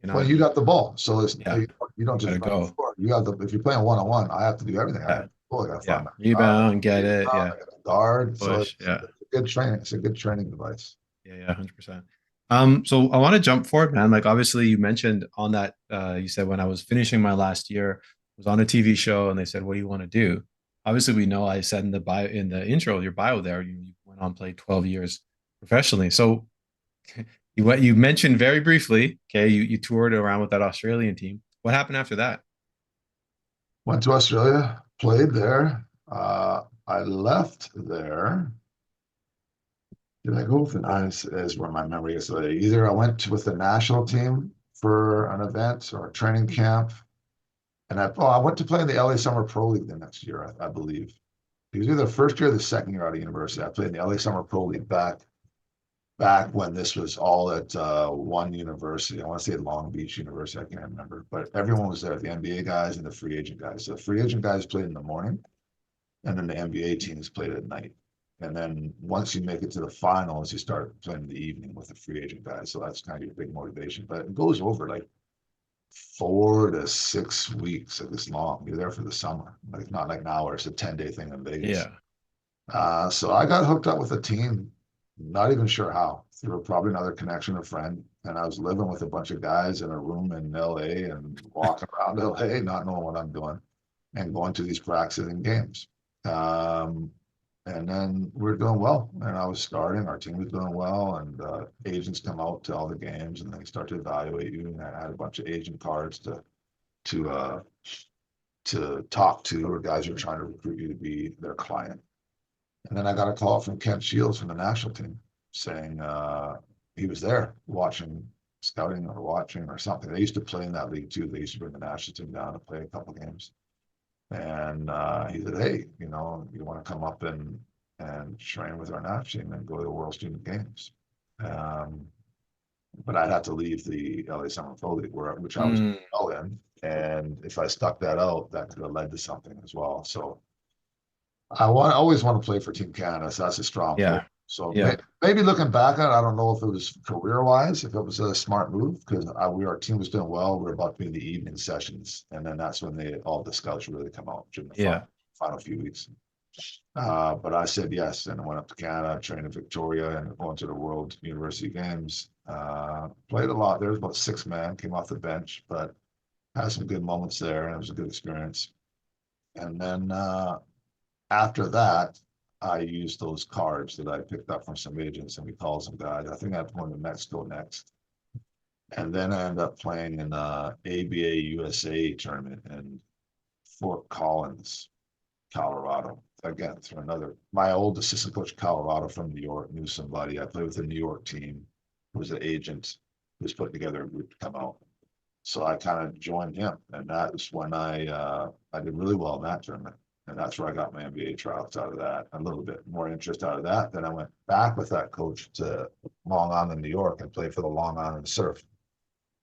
You're Well, not, you got the ball, so it's yeah, you don't you just gotta run the go. floor. You got the if you're playing one-on-one, I have to do everything. I Yeah, have oh, I got to yeah. find my shot, Rebound, get it. rebound, Yeah, I got to guard. So push. Yeah, it's a good training. It's a good training device. yeah, yeah, 100%. So I want to jump forward, man. Like obviously you mentioned on that, you said when I was finishing my last year, I was on a TV show and they said, "What do you want to do?" Obviously, we know I said in the bio in the intro, your bio there, you went on to play 12 years professionally. So you mentioned very briefly, okay, you toured around with that Australian team. What happened after that? Went to Australia, played there. I left there. Did I go with the nines? Is where my memory is. So either I went with the national team for an event or a training camp, and I went to play in the LA Summer Pro League the next year, I believe. It was either the first year or the second year out of university. I played in the LA Summer Pro League back when this was all at one university. I want to say Long Beach University. I can't remember, but everyone was there. The NBA guys and the free agent guys. So the free agent guys played in the morning, and then the NBA teams played at night. And then once you make it to the finals, you start playing in the evening with the free agent guys. So that's kind of your big motivation. But it goes over like 4 to 6 weeks of this long. You're there for the summer, like not like now where it's a 10-day thing in Vegas. Yeah. So I got hooked up with a team, not even sure how, through probably another connection or friend. And I was living with a bunch of guys in a room in LA and walking around LA, not knowing what I'm doing, and going to these practices and games. Um, and then we're doing well. And I was starting, our team was doing well, and agents come out to all the games and they start to evaluate you. And I had a bunch of agent cards to uh, to talk to, or guys who are trying to recruit you to be their client. And then I got a call from Kent Shields from the national team saying he was there watching, scouting or watching or something. They used to play in that league too. They used to bring the national team down to play a couple games. And he said, "Hey, you want to come up and train with our national team and go to the World Student Games?" Um, but I'd have to leave the LA Summer Pro League, which I was Mm, well in. And if I stuck that out, that could have led to something as well. So always want to play for Team Canada, so that's a strong pull. yeah. So Yeah. maybe looking back on it, I don't know if it was career wise, if it was a smart move, because our team was doing well. We are about to be in the evening sessions, and then that's when all the scouts really come out during the Yeah. final few weeks. But I said yes, and I went up to Canada, trained in Victoria, and went to the World University Games. Played a lot. There was about 6 men, came off the bench, but had some good moments there, and it was a good experience. And then after that, I used those cards that I picked up from some agents, and we called some guys. I think I'm going to Mexico next. And then I ended up playing in a ABA USA tournament in Fort Collins, Colorado. Again, through my old assistant coach, Colorado from New York, knew somebody. I played with the New York team, who was an agent, who was putting together a group to come out. So I kind of joined him, and that was when I did really well in that tournament. And that's where I got my NBA tryouts out of that, a little bit more interest out of that. Then I went back with that coach to Long Island, New York, and played for the Long Island Surf.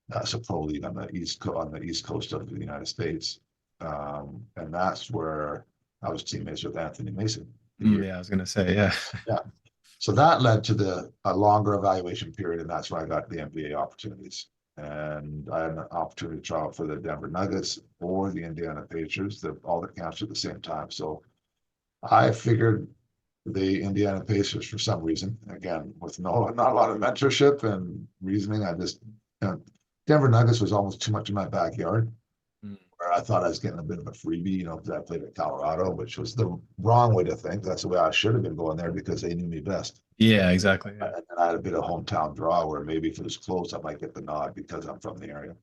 That's a pro league on the east coast of the United States, and that's where I was teammates with Anthony Mason. Yeah, I was gonna say, yeah. Yeah. So that led to a longer evaluation period, and that's where I got the NBA opportunities. And I had an opportunity to try out for the Denver Nuggets or the Indiana Pacers, all the camps at the same time. So I figured the Indiana Pacers for some reason, again, with not a lot of mentorship and reasoning. Denver Nuggets was almost too much in my backyard, where I thought I was getting a bit of a freebie, because I played at Colorado, which was the wrong way to think. That's the way I should have been going there, because they knew me best. Yeah, exactly. Yeah. And I had a bit of hometown draw where maybe if it was close, I might get the nod because I'm from the area.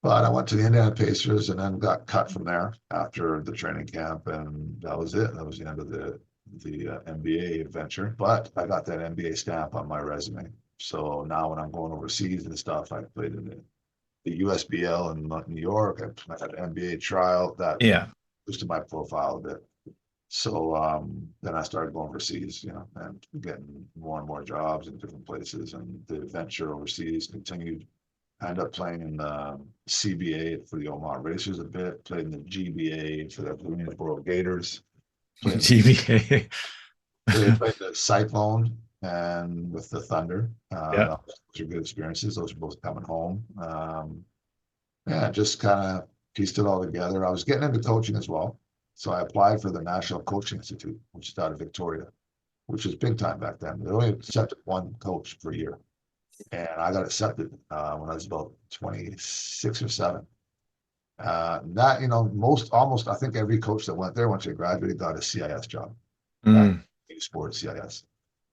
But I went to the Indiana Pacers and then got cut from there after the training camp, and that was it. That was the end of the NBA adventure. But I got that NBA stamp on my resume. So now when I'm going overseas and stuff, I played in the USBL in New York. I had an NBA trial that boosted my profile a bit. So then I started going overseas, and getting more and more jobs in different places. And the adventure overseas continued. I ended up playing in the CBA for the Omaha Racers a bit, played in the GBA for the Greensboro Gators. GBA. Played the Cyclone and with the Thunder. Yeah. Those are good experiences. Those are both coming home. Just kind of pieced it all together. I was getting into coaching as well. So I applied for the National Coaching Institute, which is out of Victoria, which was big time back then. They only accepted one coach per year. And I got accepted when I was about 26 or 7. Almost, I think every coach that went there, once they graduated, got a CIS job. Sports CIS.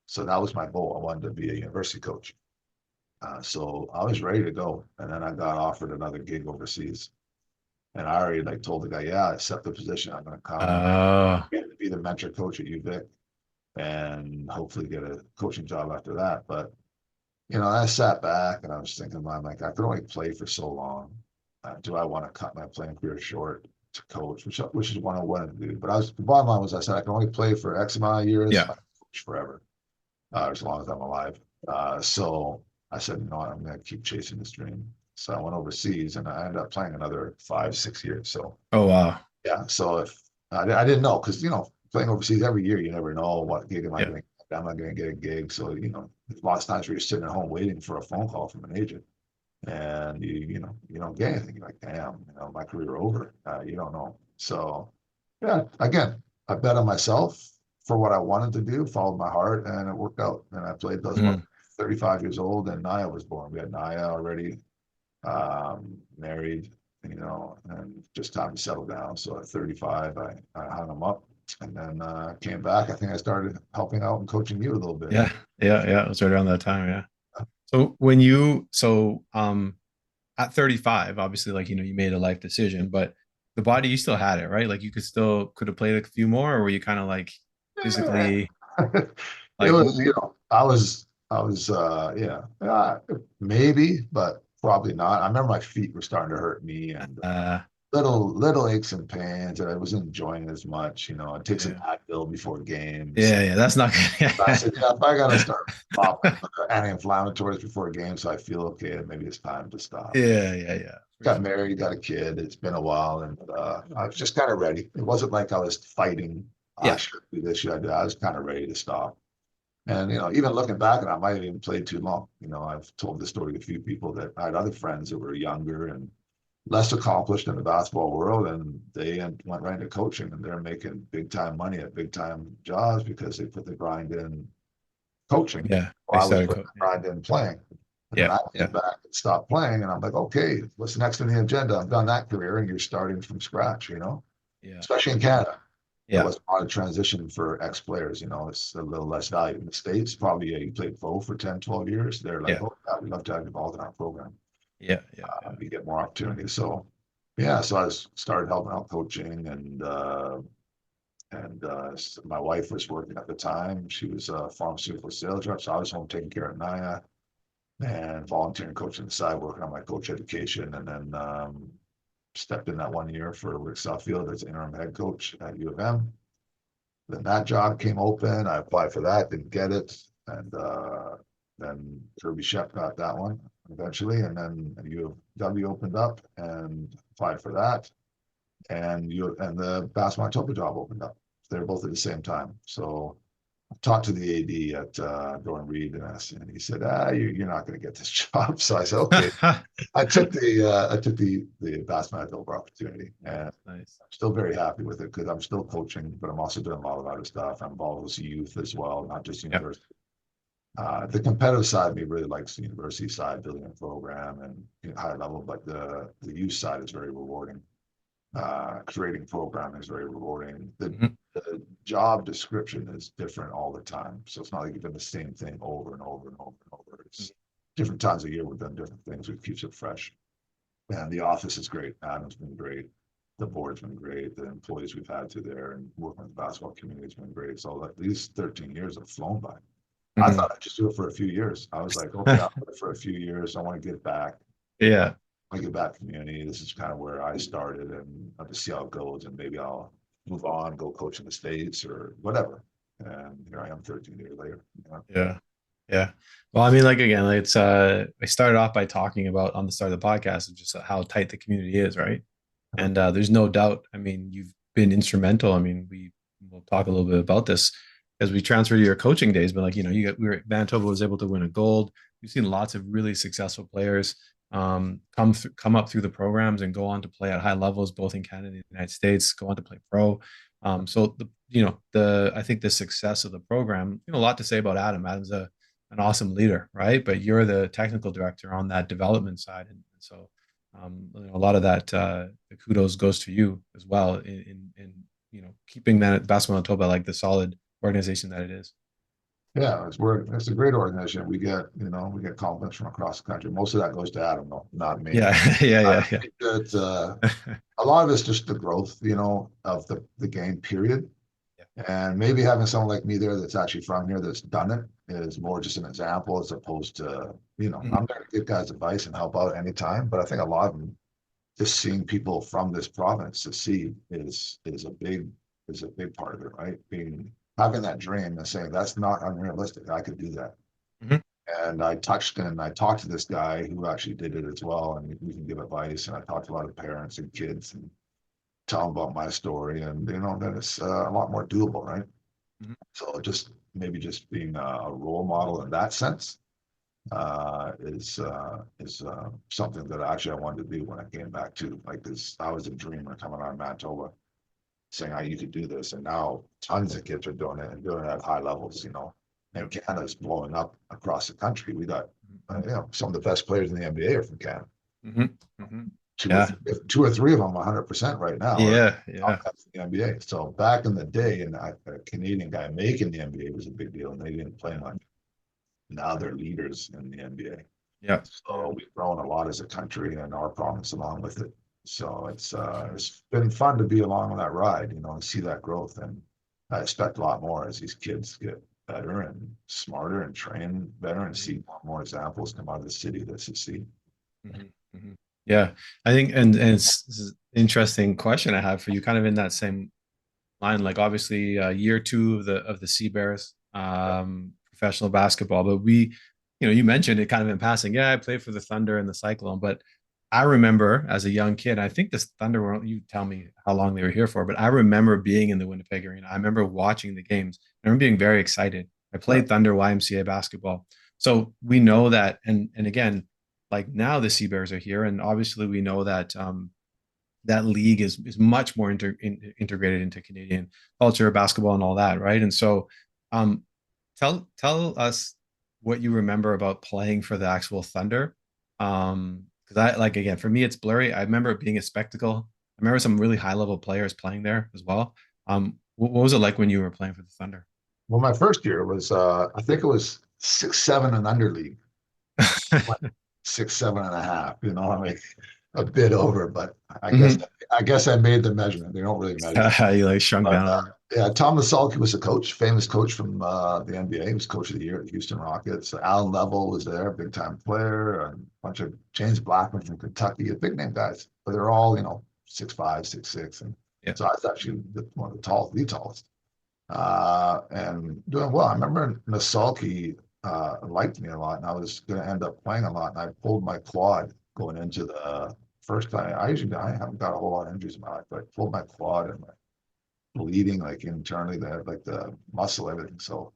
So that was my goal. I wanted to be a university coach. So I was ready to go. And then I got offered another gig overseas. And I already told the guy, I accept the position. I'm going to come be the mentor coach at UVic and hopefully get a coaching job after that. But, I sat back and I was thinking, I could only play for so long. Do I want to cut my playing career short to coach, which is what I wanted to do? But the bottom line was, I said, I can only play for X amount of years. I can coach forever, as long as I'm alive. So I said, I'm going to keep chasing this dream. So I went overseas and I ended up playing another 5-6 years. So, oh, wow. Yeah. So if I didn't know, because, playing overseas every year, you never know what gig am I going to get. Am I going to get a gig? So, there's lots of times where you're sitting at home waiting for a phone call from an agent and you don't get anything. You're like, damn, my career over. You don't know. So again, I bet on myself for what I wanted to do, followed my heart, and it worked out. And I played those 35 years old, and Naya was born. We had Naya already, married, and just time to settle down. So at 35, I hung them up, and then came back. I think I started helping out and coaching you a little bit. Yeah. It was right around that time. Yeah. So at 35, obviously, you made a life decision, but the body, you still had it, right? You could have played a few more, or were you kind of physically? It was, I was, maybe, but probably not. I remember my feet were starting to hurt me, and little aches and pains, and I wasn't enjoying it as much. It takes an Advil before games. Yeah, that's not good. I said, if I gotta start popping anti-inflammatories before a game, so I feel okay, maybe it's time to stop. Yeah. Got married, got a kid. It's been a while, and I was just kind of ready. It wasn't like I was fighting. I should do this, should I do that? I was kind of ready to stop. And even looking back, and I might have even played too long. I've told this story to a few people that I had other friends that were younger and less accomplished in the basketball world, and they went right into coaching, and they're making big time money at big time jobs because they put the grind in coaching. Yeah, I was putting the grind in playing. And then I came back and stopped playing, and I'm like, okay, what's next on the agenda? I've done that career, and you're starting from scratch, especially in Canada. There Yeah. was a lot of transition for ex-players, it's a little less value. In the States, probably you played pro for 10, 12 years. They're like, Yeah. oh, yeah, we'd love to have you involved in our program. Yeah. Yeah. Yeah. You get more opportunities. So, yeah, so started helping out coaching and my wife was working at the time. She was a pharmaceutical sales rep. So I was home taking care of Naya and volunteering coaching the side, working on my coach education. And then stepped in that 1 year for Rick Suffield as interim head coach at U of M. Then that job came open. I applied for that, didn't get it. And then Kirby Shep got that one eventually. And then U of W opened up and applied for that. And the Basketball Manitoba job opened up. They were both at the same time. So I talked to the AD at Dorian Reed and he said, you're not going to get this job. So I said, okay. I took the Basketball Manitoba opportunity, and Nice. I'm still very happy with it because I'm still coaching, but I'm also doing a lot of other stuff. I'm involved with youth as well, not just Yep. university. The competitive side of me really likes the university side, building a program and high level, but the youth side is very rewarding. Creating programming is very rewarding. The job description is different all the time, so it's not like you've done the same thing over and over and over and over. It's different times of year we've done different things, which keeps it fresh. And the office is great. Adam's been great. The board's been great. The employees we've had to there and working with the basketball community has been great. So like these 13 years have flown by. I thought I'd just do it for a few years. I was like, okay, I'll do it for a few years. I want to get back. Yeah. I get back community. This is kind of where I started, and I'll just see how it goes, and maybe I'll move on, go coach in the States or whatever. And here I am 13 years later. Yeah. Yeah. Well, I mean, like again, like it's I started off by talking about on the start of the podcast of just how tight the community is, right? And there's no doubt. I mean, you've been instrumental. I mean, we'll talk a little bit about this as we transfer to your coaching days, but like, Manitoba was able to win a gold. We've seen lots of really successful players come up through the programs and go on to play at high levels, both in Canada and the United States, go on to play pro. So I think the success of the program, a lot to say about Adam. Adam's an awesome leader, right? But you're the technical director on that development side. And so a lot of that the kudos goes to you as well in keeping that Basketball Manitoba like the solid organization that it is. Yeah, it's a great organization. We get compliments from across the country. Most of that goes to Adam, though, not me. Yeah, yeah. A lot of it's just the growth, of the game, period. Yeah. And maybe having someone like me there that's actually from here that's done it is more just an example as opposed to, I'm there to give guys advice and help out anytime. But I think a lot of them, just seeing people from this province succeed is a big part of it, right? Having that dream and saying that's not unrealistic. I could do that. And I talked to this guy who actually did it as well, and we can give advice. And I talked to a lot of parents and kids and tell them about my story, and that it's a lot more doable, right? So just being a role model in that sense is something that actually I wanted to do when I came back to like this. I was a dreamer coming out of Manitoba, saying you could do this, and now tons of kids are doing it and doing it at high levels, and Canada's blowing up across the country. We got some of the best players in the NBA are from Canada. Two or three of them 100% right now yeah the NBA. So back in the day, and a Canadian guy making the NBA was a big deal, and they didn't play much. Now they're leaders in the NBA. Yeah. So we've grown a lot as a country and our province along with it. So it's been fun to be along on that ride, and see that growth. And I expect a lot more as these kids get better and smarter and train better and see more examples come out of the city that succeed. Yeah, I think, and it's an interesting question I have for you, kind of in that same line. Like obviously, year two of the Sea Bears, professional basketball, but you mentioned it kind of in passing. Yeah, I played for the Thunder and the Cyclone, but I remember as a young kid, I think this Thunder were, you tell me how long they were here for, but I remember being in the Winnipeg arena. I remember watching the games. I remember being very excited. I played Thunder YMCA basketball. So we know that, and again, like now the Sea Bears are here, and obviously we know that that league is much more integrated into Canadian culture, basketball, and all that, right? And so, tell us what you remember about playing for the actual Thunder. Because I like again for me it's blurry. I remember it being a spectacle. I remember some really high level players playing there as well. What was it like when you were playing for the Thunder? Well, my first year was, I think it was 6-7 and under league, like 6-7.5. I mean, a bit over, but I guess Mhm. I guess I made the measurement. They don't really measure. You like shrunk But down a little bit. yeah, Tom Masalki was a coach, famous coach from the NBA. He was coach of the year at the Houston Rockets. Alan Level was there, big time player, and a bunch of James Blackman from Kentucky, big name guys. But they're all 6'5", 6'6", and Yeah. so I was actually one of the tallest, and doing well. I remember Masalki liked me a lot, and I was going to end up playing a lot, and I pulled my quad going into the first time. I haven't got a whole lot of injuries in my life, but I pulled my quad and bleeding like internally, that like the muscle, everything. So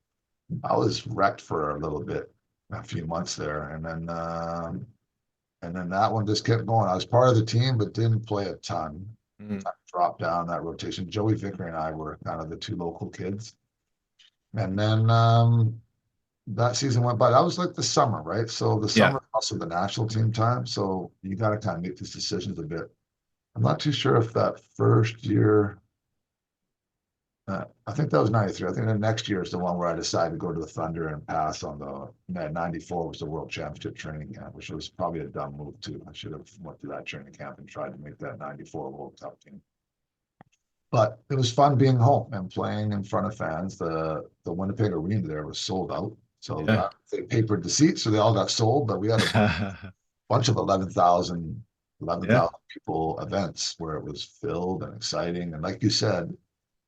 I was wrecked for a little bit, a few months there, and then that one just kept going. I was part of the team, but didn't play a ton. Mhm. I dropped down that rotation. Joey Vicker and I were kind of the two local kids, and then that season went by. That was like the summer, right? So the Yeah. summer is also the national team time. So you got to kind of make these decisions a bit. I'm not too sure if that first year. I think that was 93. I think the next year is the one where I decided to go to the Thunder and pass on the 94 was the World Championship training camp, which was probably a dumb move too. I should have went to that training camp and tried to make that 94 World Cup team. But it was fun being home and playing in front of fans. The Winnipeg arena there was sold out. So Yeah. they papered the seats, so they all got sold. But we had a bunch of 11,000 Yeah. people events where it was filled and exciting. And like you said,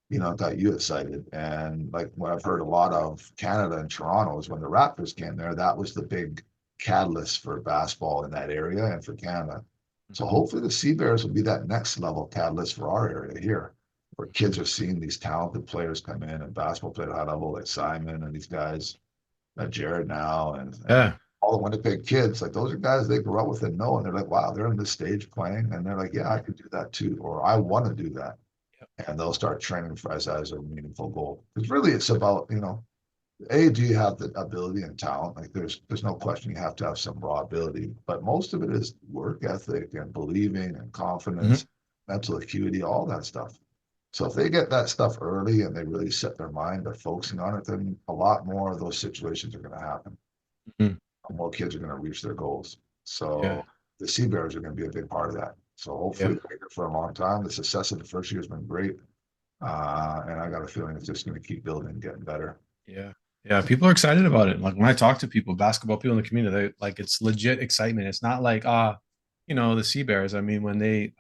it got you excited. And like what I've heard a lot of Canada and Toronto is when the Raptors came there, that was the big catalyst for basketball in that area and for Canada. So Mhm. hopefully the Sea Bears will be that next level catalyst for our area here, where kids are seeing these talented players come in and basketball play at a high level, like Simon and these guys, Jared now, and Yeah. all the Winnipeg kids. Like those are guys they grew up with and know, and they're like, wow, they're on this stage playing, and they're like, yeah, I could do that too, or I want to do that, Yep. and they'll start training for us as a meaningful goal. Because really, it's about a, do you have the ability and talent? Like there's no question you have to have some raw ability, but most of it is work ethic and believing and Mhm. confidence, mental acuity, all that stuff. So if they get that stuff early and they really set their mind to focusing on it, then a lot more of those situations are going to happen. Mhm. More kids are going to reach their goals. Yeah. So the Sea Bears are going to be a big part of that. So hopefully Yeah. they're here for a long time. The success of the first year has been great. And I got a feeling it's just going to keep building and getting better. Yeah. Yeah. People are excited about it. Like when I talk to people, basketball people in the community, they like it's legit excitement. It's not like the Sea Bears. I mean, when they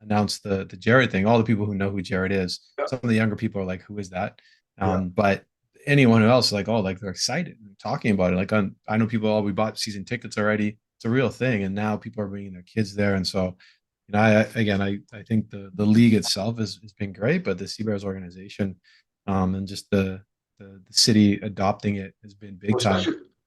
announced the Jared thing, all the people who know who Jared is, Yeah. some of the younger people are like, who is that? Yeah. But anyone else, like, oh, like they're excited and talking about it. Like I know people, oh, we bought season tickets already. It's a real thing. And now people are bringing their kids there. And so, I think the league itself has been great, but the Sea Bears organization, and just the city adopting it has been Well, big time.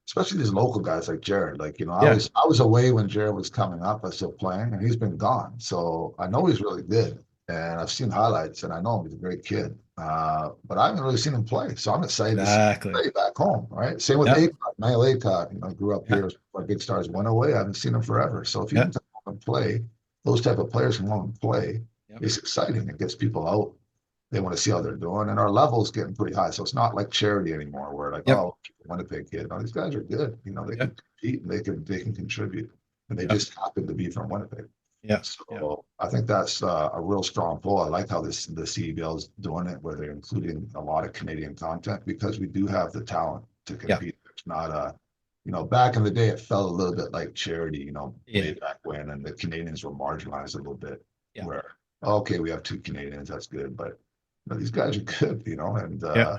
especially these local guys like Jared. Like, Yeah. I was away when Jared was coming up. I was still playing, and he's been gone. So I know he's really good, and I've seen highlights, and I know he's a great kid. But I haven't really seen him play, so I'm excited to see him Exactly. play back home. Right. Same with Yep. Acott, Niall Acott. Grew up Yeah. here. My big stars went away. I haven't seen him forever. So if he Yeah. can come home and play, those type of players can come home and play. Yep. It's exciting. It gets people out. They want to see how they're doing, and our level's getting pretty high. So it's not like charity anymore, where like, Yep. oh, Winnipeg kid. No, these guys are good. They Yeah. can compete and they can contribute, and they Yeah. just happen to be from Winnipeg. Yeah. Yeah. So I think that's a real strong pull. I like how the CEBL is doing it, where they're including a lot of Canadian content because we do have the talent to Yeah. compete. It's not back in the day, it felt a little bit like charity, Yeah. way back when, and the Canadians were marginalized a little bit. Yeah. Where okay, we have two Canadians, that's good, but these guys are good, and Yeah.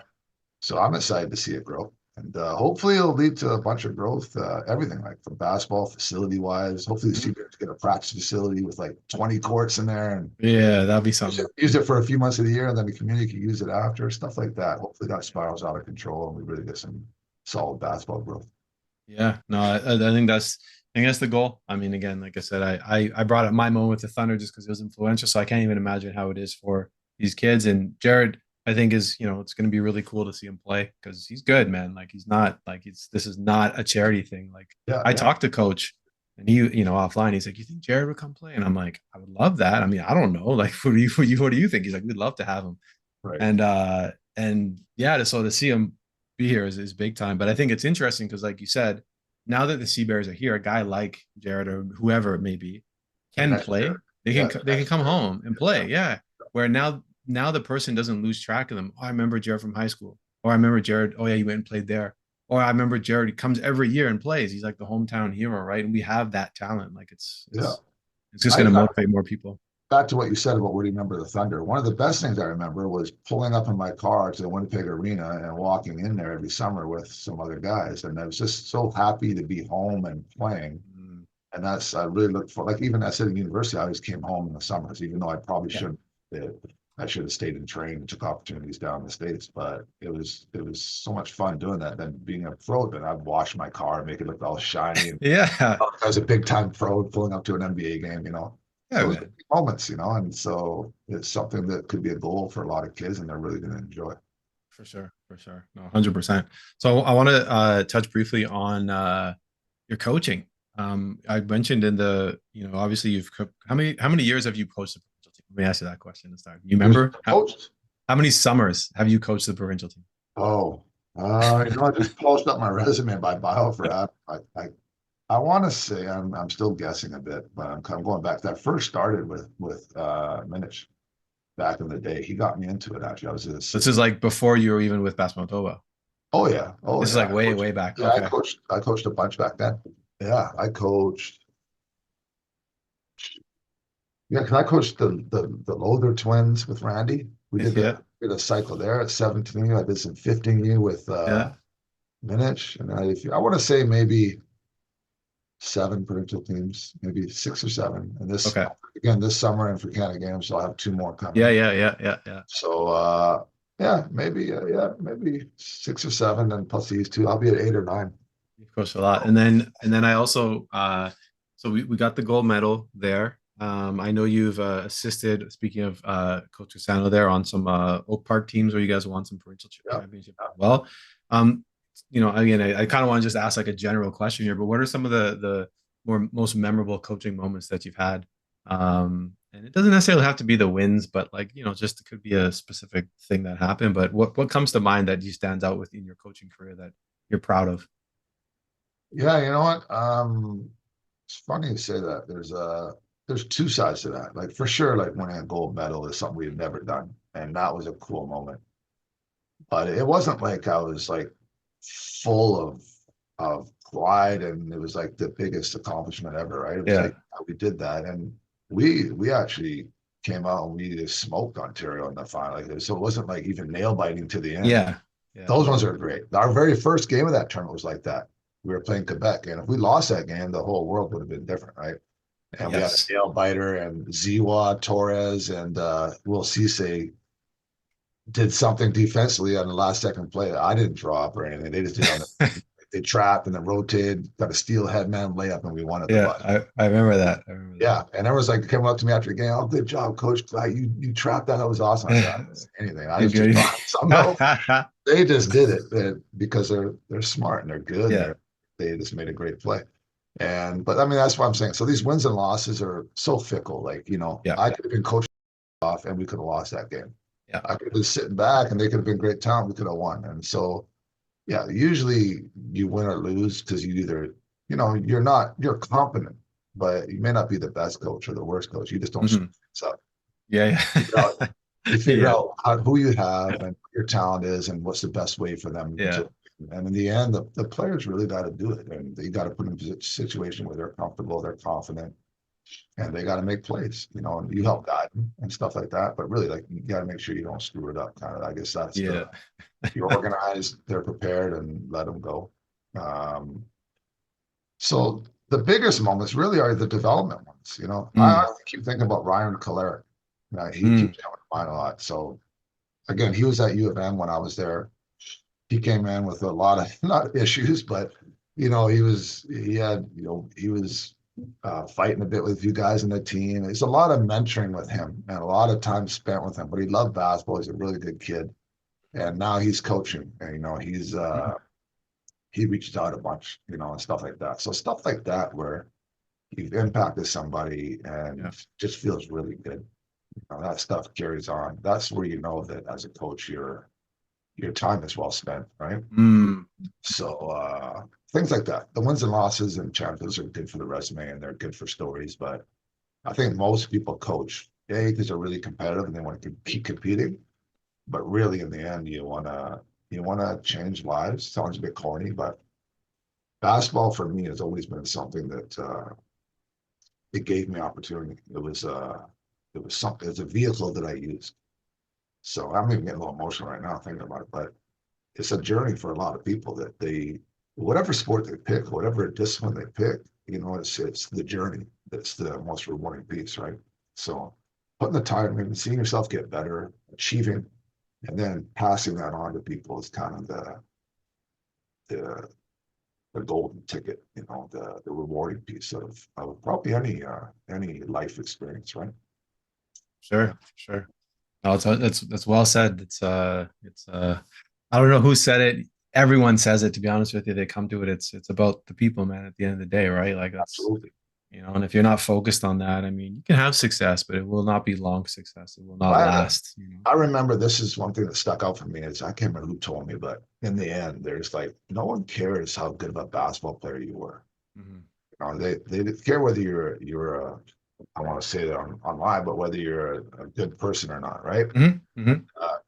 so I'm excited to see it grow. And hopefully it'll lead to a bunch of growth, everything like from basketball facility wise. Hopefully the Mhm. Seabirds get a practice facility with like 20 courts in there and Yeah. That'll be use it, something. use it for a few months of the year, and then the community can use it after, stuff like that. Hopefully that spirals out of control and we really get some solid basketball growth. Yeah, no, I think that's the goal. I mean, again, like I said, I brought up my moment with the Thunder just because it was influential, so I can't even imagine how it is for these kids. And Jared, I think is it's going to be really cool to see him play because he's good, man. Like he's not like this is not a charity thing. Like Yeah, I yeah. talked to Coach, and he offline, he's like, "You think Jared would come play?" And I'm like, "I would love that. I mean, I don't know. Like, what do you think?" He's like, "We'd love to have him." Right. And yeah, so to see him be here is big time. But I think it's interesting because, like you said, now that the Sea Bears are here, a guy like Jared or whoever it may be The can next play. year. Yeah, the They can next come year. home and Yeah. play. Yeah. Where now the person doesn't lose track of them. Oh, I remember Jared from high school. Or I remember Jared. Oh yeah, he went and played there. Or I remember Jared comes every year and plays. He's like the hometown hero, right? And we have that talent. Like Yeah. it's just I, going to I motivate more people. back to what you said about where do you remember the Thunder. One of the best things I remember was pulling up in my car to the Winnipeg Arena and walking in there every summer with some other guys. And I was just so happy to be home and playing. Mm, And I really looked for, like, even I said in university, I always came home in the summers, even though I probably yeah. shouldn't. I should have stayed and trained and took opportunities down in the States, but it was so much fun doing that. Then being a pro, then I'd wash my car, make it look all shiny. And Yeah. I was a big time pro pulling up to an NBA game. Yeah, So it was man. moments. And so it's something that could be a goal for a lot of kids, and they're really going to enjoy. For sure. For sure. No, 100%. So I want to touch briefly on your coaching. I mentioned in obviously how many years have you coached the provincial team? Let me ask you that question this time. You Here's remember post. how many summers have you coached the provincial team? Oh, I just post up my resume by bio for that. I want to say I'm still guessing a bit, but I'm going back. That first started with Minich back in the day. He got me into it actually. I was an This is assistant. like before you were even with Basketball Manitoba. Oh yeah, oh This is yeah. like I way, coached. way back. Yeah, I Okay. coached. I coached a bunch back then. Yeah, I coached. Yeah, because I coached the Lother twins with Randy. We did Yeah. a cycle there at 17. I did some 15U with Yeah. Minich, and I want to say maybe seven provincial teams, maybe six or seven. And this Okay. again this summer and for Canada Games, I'll have two more Yeah. coming. Yeah. Yeah. Yeah. Yeah. So maybe six or seven, and plus these two, I'll be at eight or nine. You've coached a lot. And then I also so we got the gold medal there. I know you've assisted, speaking of Coach Cusano there, on some Oak Park teams where you guys won some provincial Yeah. championship as well. Um, again, I kind of want to just ask like a general question here, but what are some of the most memorable coaching moments that you've had? And it doesn't necessarily have to be the wins, but like, just it could be a specific thing that happened. But what comes to mind that you stands out within your coaching career that you're proud of? Yeah, you know what? It's funny you say that. There's two sides to that. Like for sure, like winning a gold medal is something we had never done, and that was a cool moment. But it wasn't like I was like full of pride, and it was like the biggest accomplishment ever, right? It was Yeah. like we did that, and we actually came out and we just smoked Ontario in the final. So it wasn't like even nail biting to the end. Yeah. Yeah. Those ones are great. Our very first game of that tournament was like that. We were playing Quebec, and if we lost that game, the whole world would have been different, right? And we had a Yes. nail biter, and Ziwa, Torres, and Will Cisse did something defensively on the last second play. I didn't draw up or anything. They just did on the they trapped and then rotated, got a steel headman layup, and we won at the Yeah, buzzer. I remember that. I remember Yeah, and everyone's like came up to me after the game. Oh, good job, coach. You trapped that. That was awesome. I said, I that. didn't say anything. I You're was just good. trying some notes. They just did it because they're smart and they're good and Yeah. they just made a great play. But I mean that's what I'm saying. So these wins and losses are so fickle. Like Yeah. I could have been coached off and we could have lost that game. Yeah. I could have been sitting back and they could have been great talent. We could have won. And so yeah, usually you win or lose because you either you're competent, but you may not be the best coach or the worst coach. You just don't screw Hmm. things up. Yeah. Figure out Yeah. you figure Yeah. out who you have and what your talent is and what's the best way for them Yeah. to. And in the end, the players really got to do it, and they got to put them in a situation where they're comfortable, they're confident, and they got to make plays. And you help guide them and stuff like that. But really, like you got to make sure you don't screw it up. Kind of, I guess that's Yeah. you're organized, they're prepared, and let them go. Um, so the biggest moments really are the development ones. I Mm, keep thinking about Ryan Caleric. He mm, keeps coming to mind a lot. So again, he was at U of M when I was there. He came in with a lot of not issues, but he was fighting a bit with a few guys in the team. There's a lot of mentoring with him and a lot of time spent with him. But he loved basketball. He's a really good kid, and now he's coaching. And mm. he reaches out a bunch, and stuff like that. So stuff like that where you've impacted somebody Yeah. and just feels really good. that stuff carries on. That's where you know that as a coach, your time is well spent, right? Mm, So things like that. The wins and losses and champions are good for the resume and they're good for stories. But I think most people coach, A, because they're really competitive and they want to keep competing. But really, in the end, you wanna change lives. Sounds a bit corny, but basketball for me has always been something that it gave me opportunity. It was something. It's a vehicle that I used. So I'm even getting a little emotional right now thinking about it. But it's a journey for a lot of people that whatever sport they pick, whatever discipline they pick, it's the journey that's the most rewarding piece, right? So putting the time in, seeing yourself get better, achieving, and then passing that on to people is kind of the the golden ticket, the rewarding piece of probably any life experience, right? Yeah. sure, sure. No, that's well said. I don't know who said it. Everyone says it, to be honest with you. They come to it. It's about the people, man, at the end of the day, right? Like that's, Absolutely. and if you're not focused on that, I mean, you can have success, but it will not be long success. It will not I, last. I remember this is one thing that stuck out for me is I can't remember who told me, but in the end, there's like no one cares how good of a basketball player you were. Hmm. They care whether you're a I want to say that online, but whether you're a good person or not, right? Hmm. Hmm.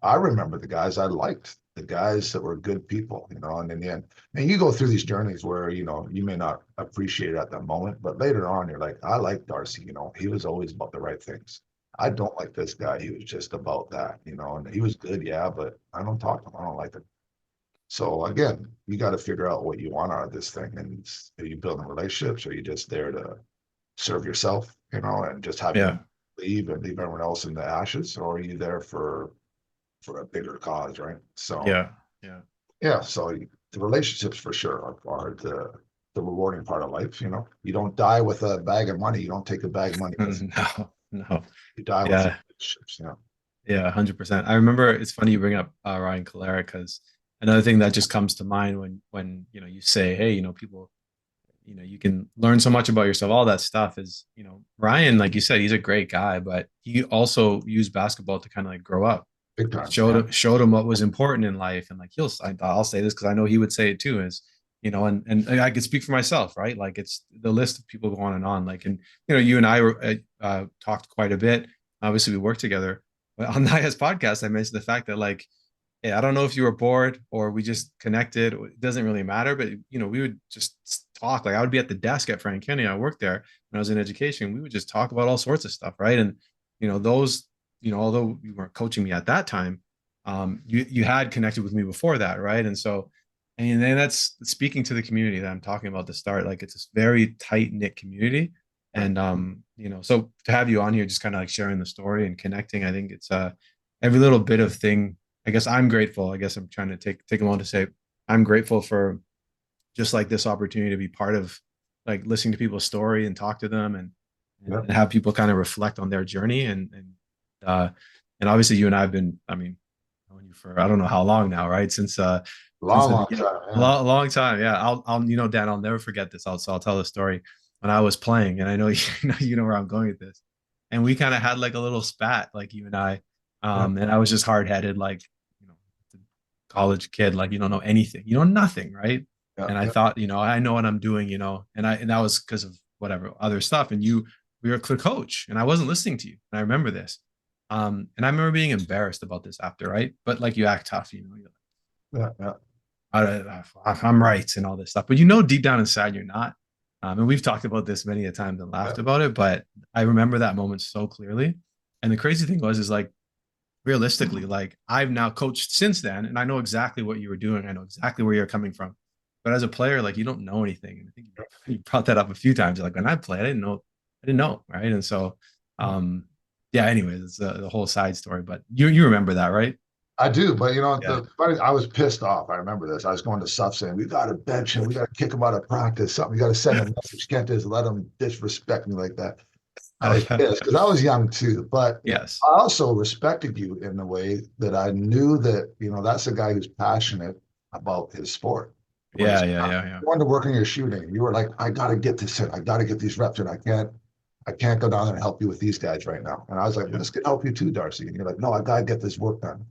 I remember the guys I liked, the guys that were good people, and in the end, and you go through these journeys where, you may not appreciate it at that moment, but later on, you're like, I like Darcy, he was always about the right things. I don't like this guy. He was just about that, and he was good, yeah, but I don't talk to him. I don't like him. So again, you got to figure out what you want out of this thing. And are you building relationships? Or are you just there to serve yourself, and just have Yeah, your leave and leave everyone else in the ashes? Or are you there for a bigger cause, right? So yeah, yeah. yeah, so the relationships for sure are the rewarding part of life. You don't die with a bag of money. You don't take a bag of money with No, no. you die with Yeah, relationships. yeah, 100%. I remember it's funny you bring up Ryan Calera because another thing that just comes to mind when you say, hey, people, you can learn so much about yourself. All that stuff is, Ryan, like you said, he's a great guy, but he also used basketball to kind of like grow up. Big It time. showed Yeah. him showed him what was important in life, and like I'll say this because I know he would say it too. Is and I could speak for myself, right? Like it's the list of people go on and on. Like and you and I were talked quite a bit. Obviously, we worked together. But on Naya's podcast, I mentioned the fact that like, hey, I don't know if you were bored or we just connected. It doesn't really matter, but we would just talk. Like I would be at the desk at Frank Kenny. I worked there when I was in education. We would just talk about all sorts of stuff, right? And those although you weren't coaching me at that time, you had connected with me before that, right? And so, and then that's speaking to the community that I'm talking about to start. Like it's this very tight knit community, Yeah. and so to have you on here, just kind of like sharing the story and connecting, I think it's every little bit of thing. I guess I'm grateful. I guess I'm trying to take a moment to say I'm grateful for just like this opportunity to be part of like listening to people's story and talk to them Yeah. and have people kind of reflect on their journey uh and obviously you and I have been, I mean, knowing you for I don't know how long now, right? Since Long, the long beginning, time. a Yeah. long time. Yeah, I'll Dan, I'll never forget this. I'll tell the story when I was playing, and I know you know where I'm going with this. And we kind of had like a little spat, like you and I, Yeah. and I was just hard headed, like you know, college kid, like you don't know anything, nothing, right? Yeah. And I Yeah. thought, I know what I'm doing, and that was because of whatever other stuff. And we were a coach, and I wasn't listening to you. And I remember this. And I remember being embarrassed about this after, right? But like you act tough, you're like, Yeah. Yeah. I'm right and all this stuff. But deep down inside, you're not. And we've talked about this many a times and Yeah. laughed about it, but I remember that moment so clearly. And the crazy thing is like realistically, like I've now coached since then, and I know exactly what you were doing. I know exactly where you're coming from. But as a player, like you don't know anything. And I think you brought that up a few times. Like when I played, I didn't know, right? And so, yeah. Anyways, it's the whole side story. But you remember that, right? I do, but Yeah. I was pissed off. I remember this. I was going to Suff saying, we got to bench him. We got to kick him out of practice. Something. You got to send a message. You can't just let him disrespect me like that. I was pissed because I was young too. But Yes. I also respected you in the way that I knew that, that's a guy who's passionate about his sport. When Yeah. it's Yeah. not, Yeah. Yeah. you wanted to work on your shooting. You were like, I got to get this in. I got to get these reps in. I can't. I can't go down there and help you with these guys right now. And I was like, well, Yeah. this can help you too, Darcy. And you're like, no, I got to get this work done.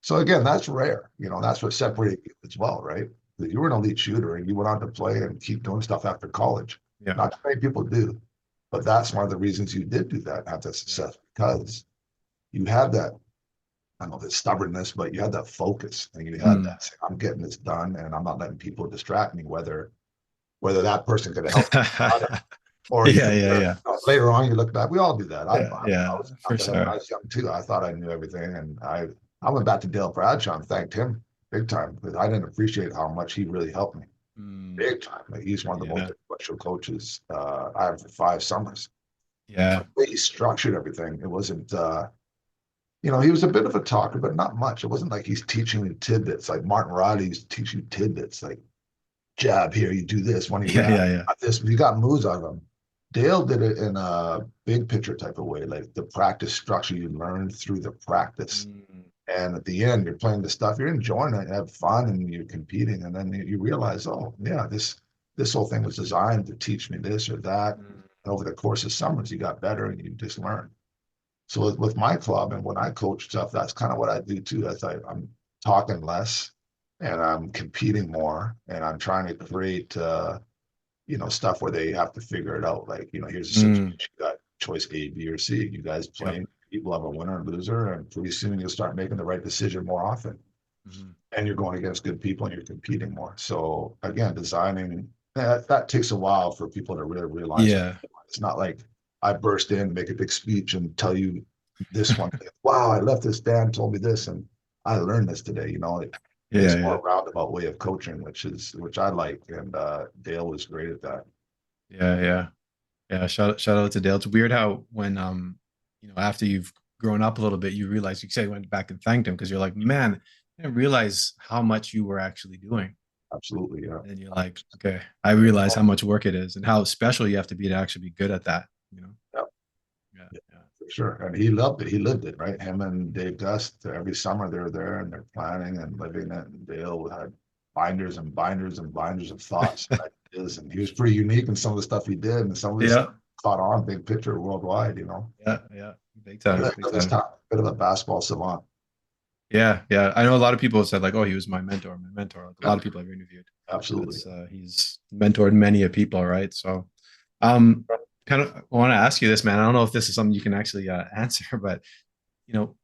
So again, that's rare. That's what separated you as well, right? That you were an elite shooter and you went on to play and keep doing stuff after college. Yeah. Not many people do, but that's one of the reasons you did do that, have that Yeah. success, because you had that, I don't know, that stubbornness, but you had that focus and you had Mm. that, I'm getting this done and I'm not letting people distract me, whether that person could help or you Yeah. think Yeah. Yeah. later on you look back. We all do that. I Yeah. Yeah. was For when I sure. was young too. I thought I knew everything, and I went back to Dale Bradshaw and thanked him big time because I didn't appreciate how much he really helped me Mm. big time. Like, he's one of the most Yeah. influential coaches I had for 5 summers. Yeah. The way he structured everything, it wasn't. He was a bit of a talker, but not much. It wasn't like he's teaching you tidbits like Martin Riley used to teach you tidbits like jab here, you do this when he Yeah. ran Yeah. Yeah. this. You got moves out of him. Dale did it in a big picture type of way, like the practice structure you learn through the practice. Mm. And at the end, you're playing the stuff, you're enjoying it, you have fun, and you're competing. And then you realize, oh yeah, this whole thing was designed to teach me this or that. Mm. And over the course of summers, you got better and you just learn. So with my club and when I coach stuff, that's kind of what I do too. I'm talking less and I'm competing more and I'm trying to create stuff where they have to figure it out. Like, here's a situation, Mm. you got choice A, B, or C. You guys Yep. playing, people have a winner and loser, and pretty soon you'll start making the right decision more often. Mhm. And you're going against good people and you're competing more. So again, designing that takes a while for people to really realize. Yeah. It's not like I burst in, make a big speech, and tell you this one thing. Wow, I left this. Dan told me this, and I learned this today. Yeah. It's more Yeah. a roundabout way of coaching, which I like, and Dale was great at that. Yeah. Yeah. Yeah. Shout out to Dale. It's weird how when after you've grown up a little bit, you realize you say you went back and thanked him because you're like, man, I didn't realize how much you were actually doing. Absolutely, yeah. And you're like, okay, I realize how much work it is and how special you have to be to actually be good at that, you know? Yeah, Yeah. yeah, Yeah. for sure. And he loved it. He lived it, right? Him and Dave Gust, every summer they're there and they're planning and living it. And Dale had binders and binders and binders of thoughts and ideas. And he was pretty unique in some of the stuff he did. And some of this Yeah. caught on big picture worldwide. Yeah. Yeah. Big time. Big This time. time, a bit of a basketball savant. Yeah. Yeah. I know a lot of people have said like, oh, he was my mentor, my mentor. Like, a lot Yep, of people I've interviewed. absolutely. That's he's mentored many of people, right? So um kind of want to ask you this, man. I don't know if this is something you can actually answer, but you know,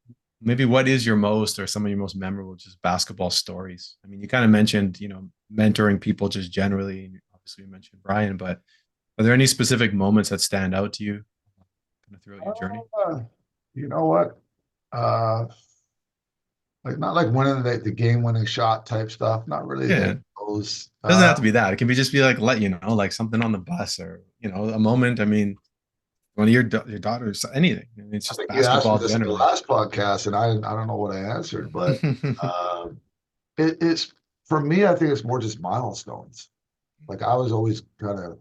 maybe what is your most or some of your most memorable just basketball stories? I mean, you kind of mentioned, mentoring people just generally, and obviously you mentioned Brian, but are there any specific moments that stand out to you kind of throughout your journey? Uh, you know what? Uh, like not like winning the game winning shot type stuff. Not really Yeah. like those. It doesn't have to be that. It can be just be like like something on the bus or a moment. I mean, one of your daughters, anything. I mean, it's I just think you asked me basketball this in the generally. last podcast, and I don't know what I answered, but uh, it's for me. I think it's more just milestones. Like I was always kind of,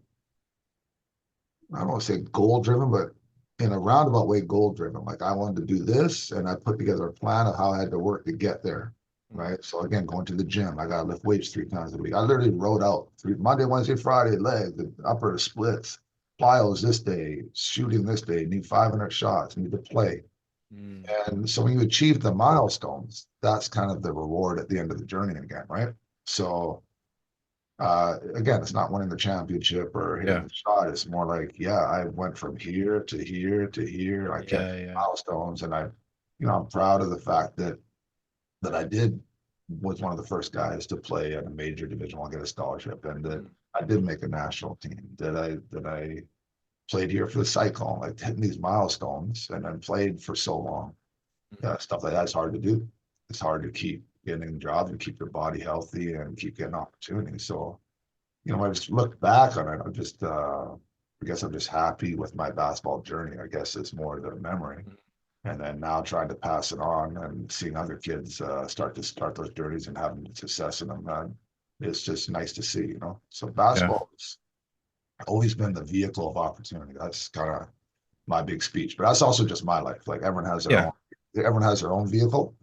I don't want to say goal driven, but in a roundabout way, goal driven. Like I wanted to do this, and I put together a plan of how I had to work to get there. Right. So again, going to the gym, I got to lift weights 3 times a week. I literally wrote out Monday, Wednesday, Friday, leg, the upper splits, plyos this day, shooting this day, need 500 shots, need to play. Mm. And so when you achieve the milestones, that's kind of the reward at the end of the journey again, right? So again, it's not winning the championship or hitting Yeah. the shot. It's more like, yeah, I went from here to here to here. I kept Yeah. Yeah. milestones, and I'm proud of the fact that I did was one of the first guys to play at a major Division One, get a scholarship, and that Mm. I did make a national team. That I played here for the Cyclone, like hitting these milestones, and then played for so long. Mm. Stuff like that's hard to do. It's hard to keep getting jobs and keep your body healthy and keep getting opportunities. So, when I just look back on it, I guess I'm just happy with my basketball journey. I guess it's more the memory. Mm. And then now trying to pass it on and seeing other kids start those journeys and having success in them, it's just nice to see. So Yeah. basketball has always been the vehicle of opportunity. That's kind of my big speech, but that's also just my life. Like Yeah. everyone has their own vehicle.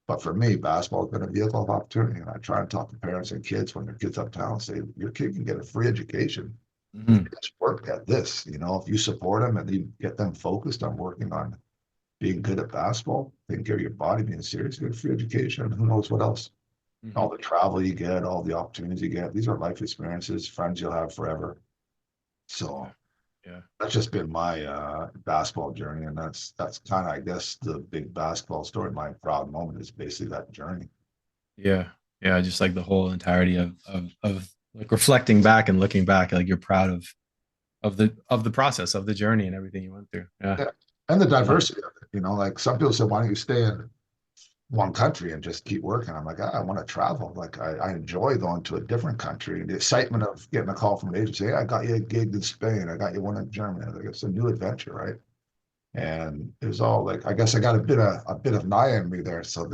But for me, basketball has been a vehicle of opportunity. And I try and talk to parents and kids when their kids uptown say, your kid can get a free education Hmm. Just work at this. If you support them and you get them focused on working on being good at basketball, taking care of your body, being serious, good free education, who knows what else. Hmm. All the travel you get, all the opportunities you get. These are life experiences, friends you'll have forever. Yeah. So Yeah. that's just been my basketball journey, and that's kind of, I guess, the big basketball story. My proud moment is basically that journey. Yeah. Yeah. Just like the whole entirety of like reflecting back and looking back, like you're proud of the process of the journey and everything you went through. Yeah. Yeah, and the Uh, diversity of it. Like some people say, why don't you stay in one country and just keep working? I'm like, I want to travel. Like I enjoy going to a different country. The excitement of getting a call from an agency, hey, I got you a gig in Spain. I got you one in Germany. Like it's a new adventure, right? And it was all like, I guess I got a bit of Naya in me there. So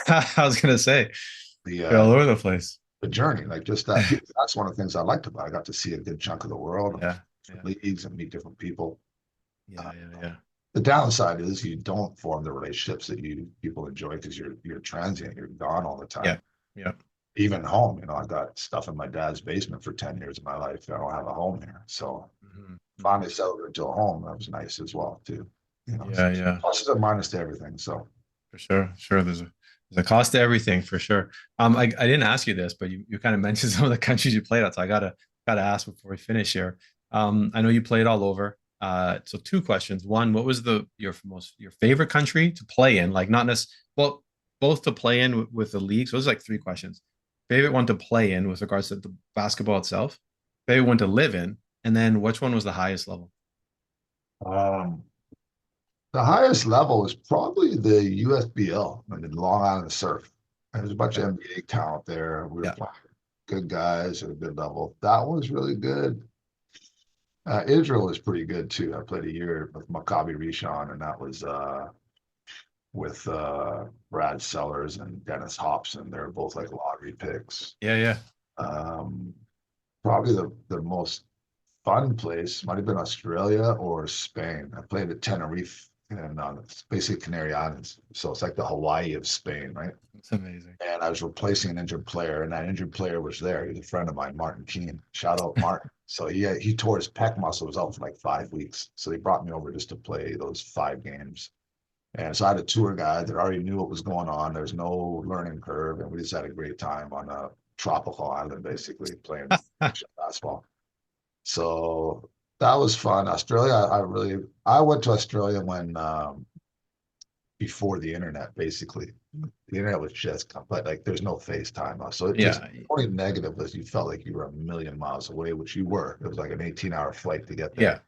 I was gonna say the you're all uh, over the place. the journey, like just that. That's one of the things I liked about it. I got to see a good chunk of the world and Yeah. Yeah. different leagues and meet different people. Yeah. Uh, Yeah. Yeah. the downside is you don't form the relationships that people enjoy because you're transient. You're gone all the Yeah. time. Yeah. Even home, I got stuff in my dad's basement for 10 years of my life. I don't have a home here. So Hmm. Hmm. finally settled into a home. That was nice as well too. So Yeah. Yeah. pluses and minuses to everything. So For sure. Sure. There's a cost to everything for sure. I didn't ask you this, but you kind of mentioned some of the countries you played at, so I gotta ask before we finish here. I know you played all over. So two questions. One, what was your favorite country to play in? Like not necessarily, well, both to play in with the league. So it was like three questions. Favorite one to play in with regards to the basketball itself. Favorite one to live in, and then which one was the highest level? um, the highest level is probably the USBL, I mean, Long Island Surf. And there's a bunch Okay. of NBA talent there. We were Yeah. playing good guys at a good level. That was really good. Israel is pretty good too. I played a year with Maccabi Rishon, and that was with Brad Sellers and Dennis Hobson. They're both like lottery picks. Yeah. Yeah. Um, Probably the most fun place might have been Australia or Spain. I played at Tenerife, and it's basically Canary Islands. So it's like the Hawaii of Spain, right? It's amazing. And I was replacing an injured player, and that injured player was there. He's a friend of mine, Martin Keene. Shout out Martin. So he tore his pec muscle, was out for like 5 weeks. So they brought me over just to play those 5 games. And so I had a tour guide that already knew what was going on. There's no learning curve, and we just had a great time on a tropical island, basically playing basketball. So that was fun. Australia, I went to Australia when before the internet, basically. The internet was just, but like there's no FaceTime now. So it just, Yeah. only negative was you felt like you were a million miles away, which you were. It was like an 18-hour flight to get there. Yeah.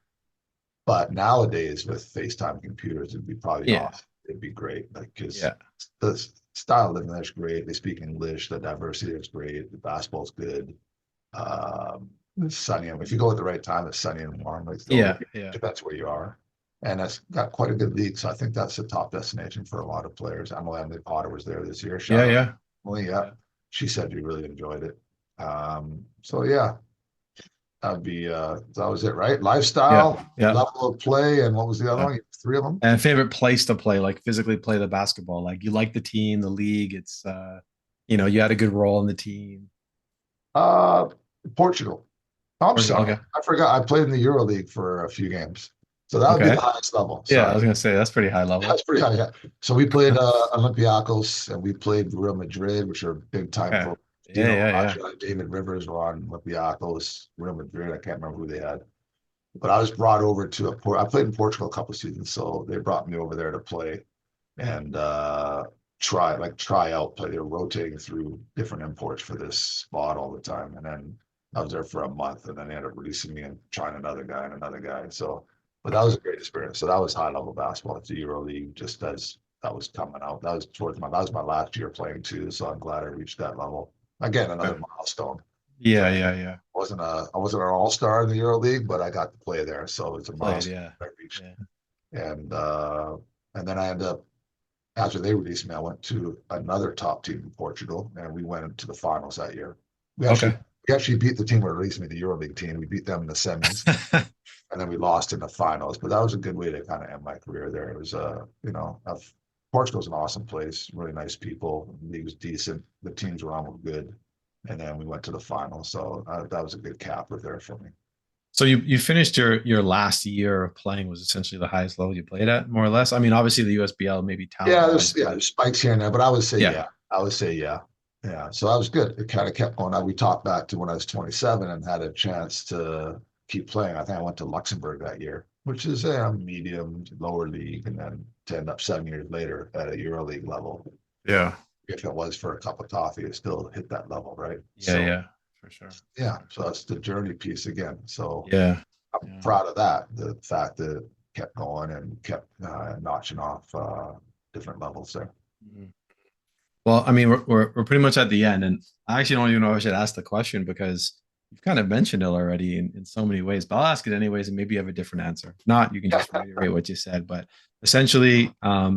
But nowadays with FaceTime computers, it'd be probably Yeah. off. It'd be great. Like, because Yeah. the style of living there's great. They speak English. The diversity is great. The basketball's good. It's sunny. If you go at the right time, it's sunny and warm. Like still, Yeah. Yeah. depends where you are. And that's got quite a good league. So I think that's a top destination for a lot of players. I know Emily Potter was there this year. Yeah. Shout out. Yeah. Well, yeah, Yeah. she said you really enjoyed it. So yeah, that was it, right? Yeah. Lifestyle, Yeah. level of play, and what was the other Yeah. one? Three of them. And favorite place to play, like physically play the basketball. Like you like the team, the league. It's you had a good role in the team. Uh, Portugal. Oh, I'm Portugal. sorry, Okay. I forgot. I played in the Euro League for a few games, so that would be the Okay. highest level. Yeah, I Sorry. was gonna say that's pretty high level. That's pretty high. Yeah. So we played Olympiacos and we played Real Madrid, which are big time Okay. pro. Yeah, yeah, yeah. David Rivers were on Olympiacos, Real Madrid. I can't remember who they had, but I was brought over to I played in Portugal a couple of seasons, so they brought me over there to play and try out play. They were rotating through different imports for this spot all the time, and then I was there for a month, and then they ended up releasing me and trying another guy and another guy. So, but that was a great experience. So that was high level basketball at the Euro League, just as that was coming out. That was my last year playing too. So I'm glad I reached that level. Again, another Okay. milestone. Yeah, So yeah, yeah. I wasn't an all star in the Euro League, but I got to play there, so it's a Played, milestone yeah. I reached. Yeah. And then I ended up after they released me, I went to another top team in Portugal, and we went into the finals that year. We actually Okay. we actually beat the team that released me, the EuroLeague team. We beat them in the semis, and then we lost in the finals. But that was a good way to kind of end my career there. It was Portugal's an awesome place, really nice people. The league was decent. The teams around were good, and then we went to the finals. So that was a good capper there for me. So you finished your last year of playing was essentially the highest level you played at, more or less. I mean, obviously the USBL maybe talent Yeah, wise, but there's spikes here and there, but I would say yeah, yeah. I would say yeah. Yeah. So I was good. It kind of kept going. We talked back to when I was 27 and had a chance to keep playing. I think I went to Luxembourg that year, which is a medium lower league, and then to end up 7 years later at a EuroLeague level. yeah, If it was for a cup of coffee, it still hit that level, right? yeah, So yeah, for sure. yeah, so that's the journey piece again. So Yeah, I'm yeah. proud of that. The fact that it kept going and kept notching off different levels there. Mhm. Well, I mean, we're pretty much at the end, and I actually don't even know if I should ask the question because you've kind of mentioned it already in so many ways. But I'll ask it anyways, and maybe you have a different answer. If not, you can just reiterate what you said. But essentially, I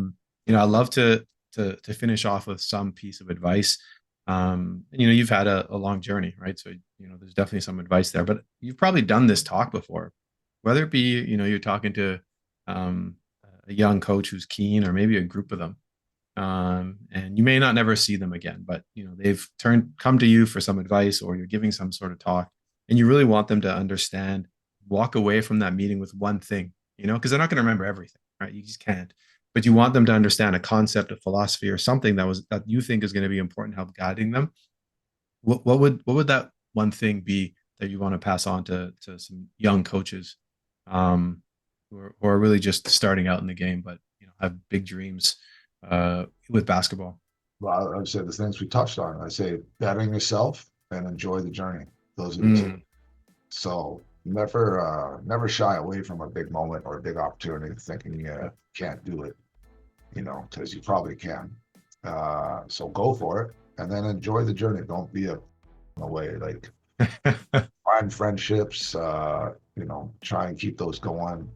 love to finish off with some piece of advice. You've had a long journey, right? So there's definitely some advice there. But you've probably done this talk before, whether it be you're talking to um, a young coach who's keen, or maybe a group of them, and you may not never see them again, but they've come to you for some advice, or you're giving some sort of talk, and you really want them to understand, walk away from that meeting with one thing, because they're not going to remember everything, right? You just can't. But you want them to understand a concept, a philosophy, or something that you think is going to be important, help guiding them. What would that one thing be that you want to pass on to some young coaches, um, who are really just starting out in the game, but have big dreams with basketball? Well, I would say the things we touched on. I say bettering yourself and enjoy the journey. Those are the two. Mm, So never shy away from a big moment or a big opportunity thinking you can't do it, because you probably can. So go for it and then enjoy the journey. Don't be away. Like find friendships, try and keep those going.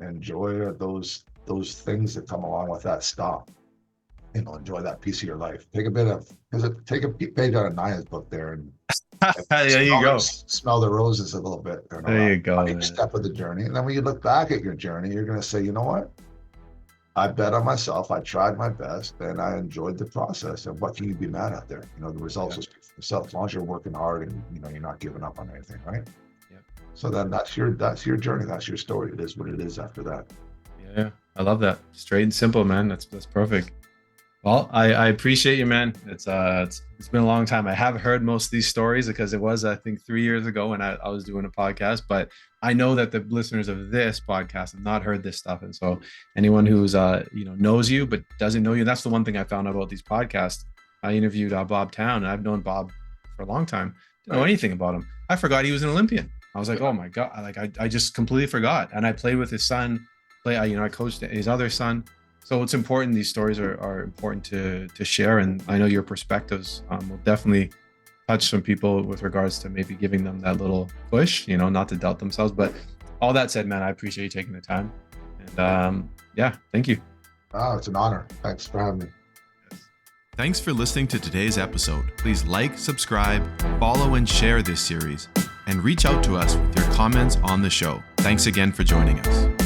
Enjoy those things that come along with that stop. Enjoy that piece of your life. Take a page out of Naya's book there and there you go. smell the roses a little bit. There you go, On each man. step of the journey. And then when you look back at your journey, you're going to say, you know what? I bet on myself. I tried my best and I enjoyed the process. And what can you be mad at there? The results will speak for themselves as long as you're working hard and you're not giving up on anything, right? Yep. So then that's your journey. That's your story. It is what it is after that. Yeah, I love that. Straight and simple, man. That's perfect. Well, I appreciate you, man. It's been a long time. I have heard most of these stories because it was, I think, 3 years ago when I was doing a podcast. But I know that the listeners of this podcast have not heard this stuff, and so anyone who's knows you but doesn't know you, that's the one thing I found out about these podcasts. I interviewed Bob Town, and I've known Bob for a long time. Didn't know anything about him. I forgot he was an Olympian. I was like, oh my god, I just completely forgot. And I played with his son. I coached his other son. So it's important. These stories are important to share, and I know your perspectives will definitely touch some people with regards to maybe giving them that little push, not to doubt themselves. But all that said, man, I appreciate you taking the time, and yeah, thank you. Oh, it's an honor. Thanks for having me. Thanks for listening to today's episode. Please like, subscribe, follow, and share this series, and reach out to us with your comments on the show. Thanks again for joining us.